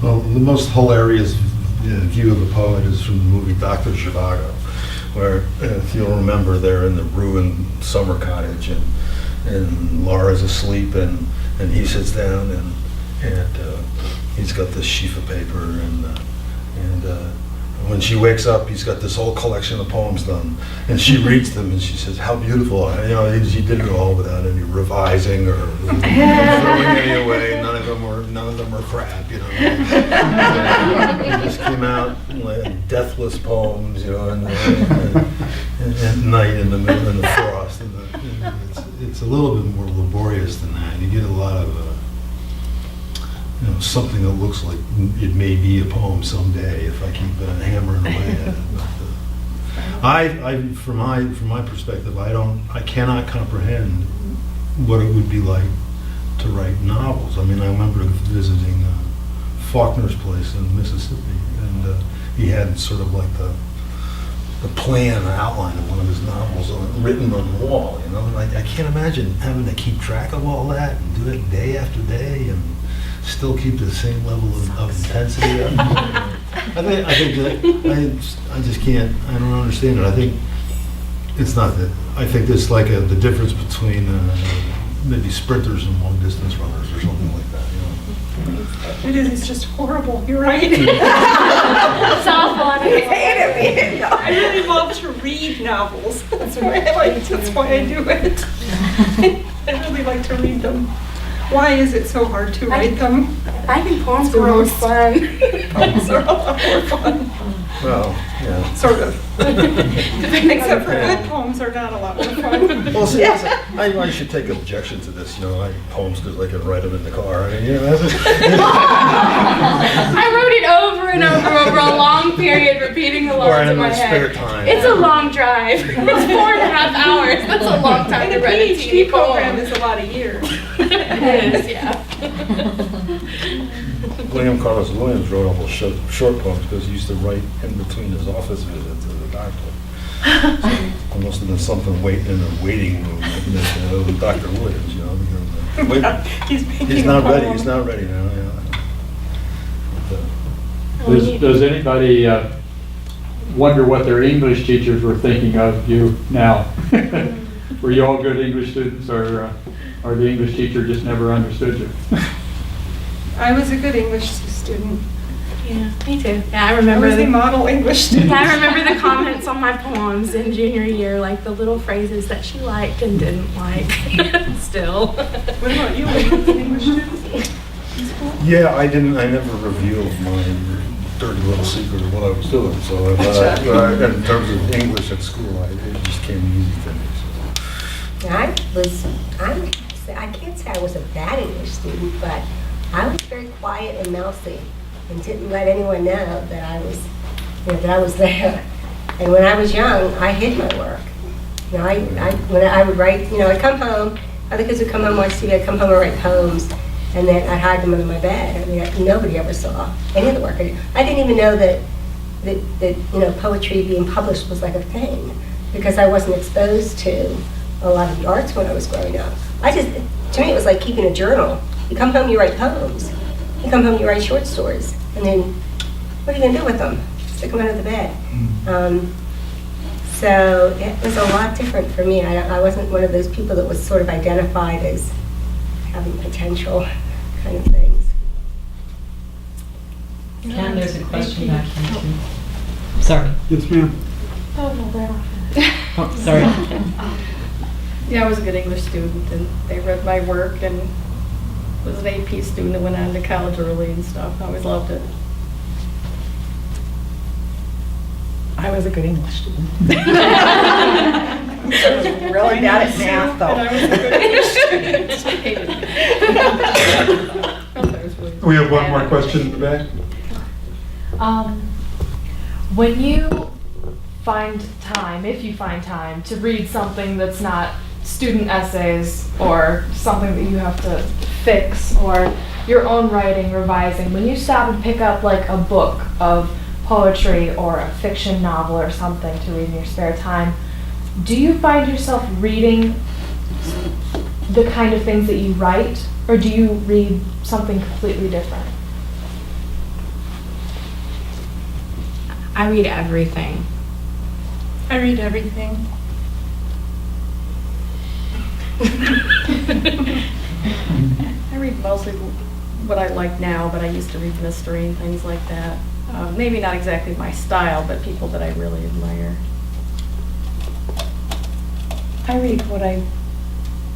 Well, the most hilarious view of the poet is from the movie Dr. Zhivago, where, if you'll remember, they're in the ruined summer cottage, and Laura's asleep, and he sits down, and he's got this sheaf of paper, and when she wakes up, he's got this whole collection of poems done, and she reads them, and she says, "How beautiful!" You know, he did it all without any revising or throwing any away. None of them were crap, you know. He just came out like deathless poems, you know, and at night in the frost. It's a little bit more laborious than that. You get a lot of something that looks like it may be a poem someday if I keep hammering away at it. From my perspective, I cannot comprehend what it would be like to write novels. I mean, I remember visiting Faulkner's place in Mississippi, and he had sort of like the plan, the outline of one of his novels written on the wall, you know. And I can't imagine having to keep track of all that and do it day after day and still keep the same level of intensity. I just can't. I don't understand it. I think it's not that. I think there's like the difference between maybe sprinters and long distance runners or something like that. You know. It is, it's just horrible, you're right. It's awful. I really love to read novels. That's why I do it. I really like to read them. Why is it so hard to write them? I think poems are most fun. Poems are a lot more fun. Well, yeah. Sort of. Except for good poems are not a lot more fun. Well, see, I should take objection to this. You know, I poems because I can write them in the car. I mean, you know, I wrote it over and over a long period, repeating the or lines in in my my head. spare time. It's a long drive. It's 4.5 hours. That's a long time And to a write a PhD teeny program poem. is a lot of years. It is, yeah. William Carlos Williams wrote all those short poems because he used to write in between his office visits as a doctor. So there must have been something waiting in the waiting room with Dr. Williams, you know. He's not ready. He's not ready now. Yeah. Does anybody wonder what their English teachers were thinking of you now? Were you all good English students, or the English teacher just never understood you? I was a good English student. Yeah, me too. Yeah, I I remember was a model English student. I remember the comments on my poems in junior year, like the little phrases that she liked and didn't like. Still. What about you? Were you an English student in school? Yeah, I never revealed my dirty little secret of what I was doing. So in terms of English at school, it just came easy to me. So. I can't say I was a bad English student, but I was very quiet and mousy and didn't let anyone know that I was there. And when I was young, I hid my work. You know, when I would write, I'd come home, other kids would come home, watch TV, I'd come home and write poems, and then I'd hide them under my bed. I mean, nobody ever saw any of the work I did. I didn't even know that poetry being published was like a thing, because I wasn't exposed to a lot of the arts when I was growing up. To me, it was like keeping a journal. You come home, you write poems. You come home, you write short stories. And then, what are you going to do with them? Stick them under the bed. So it was a lot different for me. I wasn't one of those people that was sort of identified as having potential kind of things. Ken, there's a question back here too. Sorry. Yes, ma'am. Oh, sorry. Yeah, I was a good English student, and they read my work, and was an AP student and went on to college early and stuff. I always loved it. I was a good English student. I was really bad at math, though. And I was a good English student. We have one more question in the back. When you find time, if you find time, to read something that's not student essays or something that you have to fix, or your own writing, revising, when you stop and pick up like a book of poetry or a fiction novel or something to read in your spare time, do you find yourself reading the kind of things that you write, or do you read something completely different? I read everything. I read everything. I read mostly what I like now, but I used to read mystery and things like that. Maybe not exactly my style, but people that I really admire. I read what I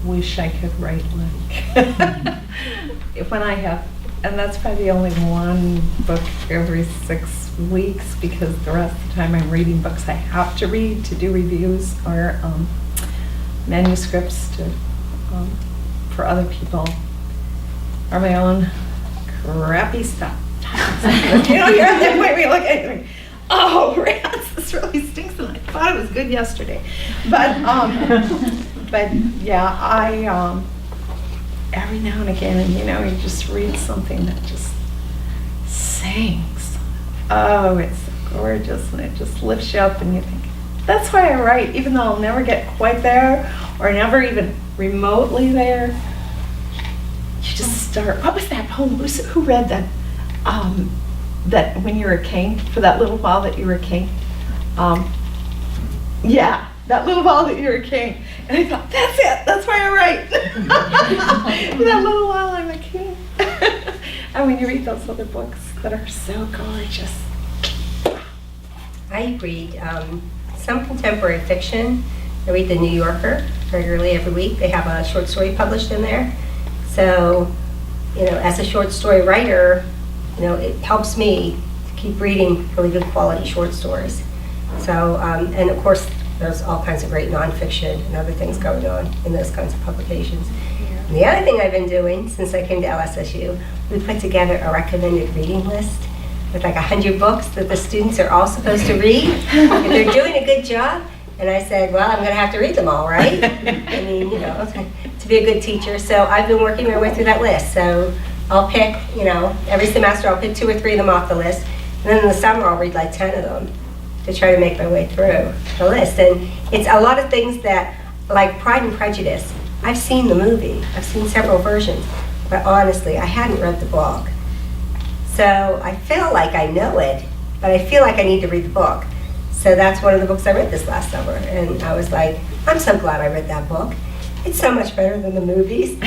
wish I could write like. When I have, and that's probably only one book every 6 weeks, because the rest of the time I'm reading books I have to read to do reviews or manuscripts to for other people, or my own crappy stuff. You know, you're at that point where you look at it and think, oh, rats, this really stinks, and I thought it was good yesterday. But yeah, I every now and again, and you know, you just read something that just sings. Oh, it's so gorgeous, and it just lifts you up, and you think, that's why I write, even though I'll never get quite there, or never even remotely there. You just start. What was that poem? Who read that? That when you were a king, for that little while that you were a king. Yeah, that little while that you were a king. And I thought, that's it. That's why I write. For that little while I'm a king. And when you read those other books that are so gorgeous. I read some contemporary fiction. I read The New Yorker regularly every week. They have a short story published in there. So, you know, as a short story writer, you know, it helps me to keep reading really good quality short stories. So, and of course, there's all kinds of great nonfiction and other things going on in those kinds of publications. And the other thing I've been doing since I came to LSSU, we put together a recommended reading list with like 100 books that the students are all supposed to read. If they're doing a good job, and I said, well, I'm going to have to read them all, right? I mean, you know, to be a good teacher. So I've been working my way through that list. So I'll pick, you know, every semester I'll pick 2 or 3 of them off the list. And then in the summer I'll read like 10 of them to try to make my way through the list. And it's a lot of things that, like Pride and Prejudice, I've seen the movie. I've seen several versions. But honestly, I hadn't read the book. So I feel like I know it, but I feel like I need to read the book. So that's one of the books I read this last summer. And I was like, I'm so glad I read that book. It's so much better than the movies.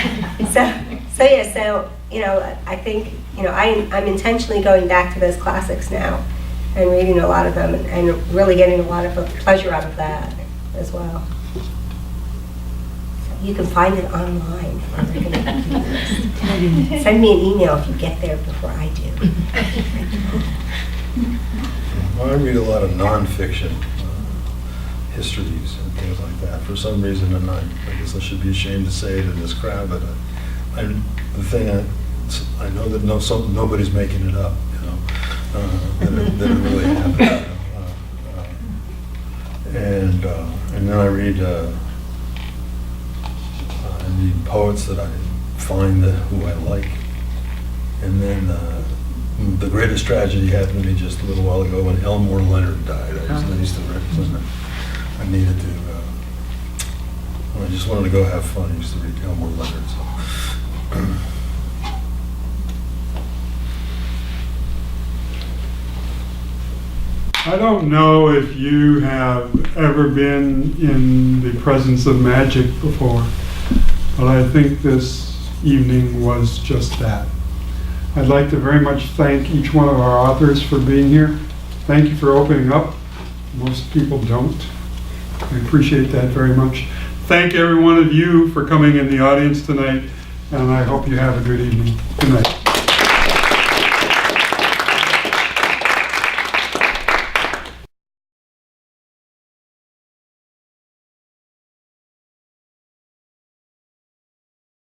So you know, I think, you know, I'm intentionally going back to those classics now and reading a lot of them and really getting a lot of pleasure out of that as well. So you can find it online. Send me an email if you get there before I do. Well, I read a lot of nonfiction, histories and things like that. For some reason, and I guess I should be ashamed to say it in this crowd, but the thing I know that nobody's making it up, you know, that it really happened. And then I read poets that I find who I like, and then the greatest tragedy happened to me just a little while ago when Elmore Leonard died. I used to represent. I needed to. I just wanted to go have fun. I used to read Elmore Leonard. So. I don't know if you have ever been in the presence of magic before, but I think this evening was just that. I'd like to very much thank each one of our authors for being here. Thank you for opening up. Most people don't. I appreciate that very much. Thank every one of you for coming in the audience tonight, and I hope you have a good evening. Good night.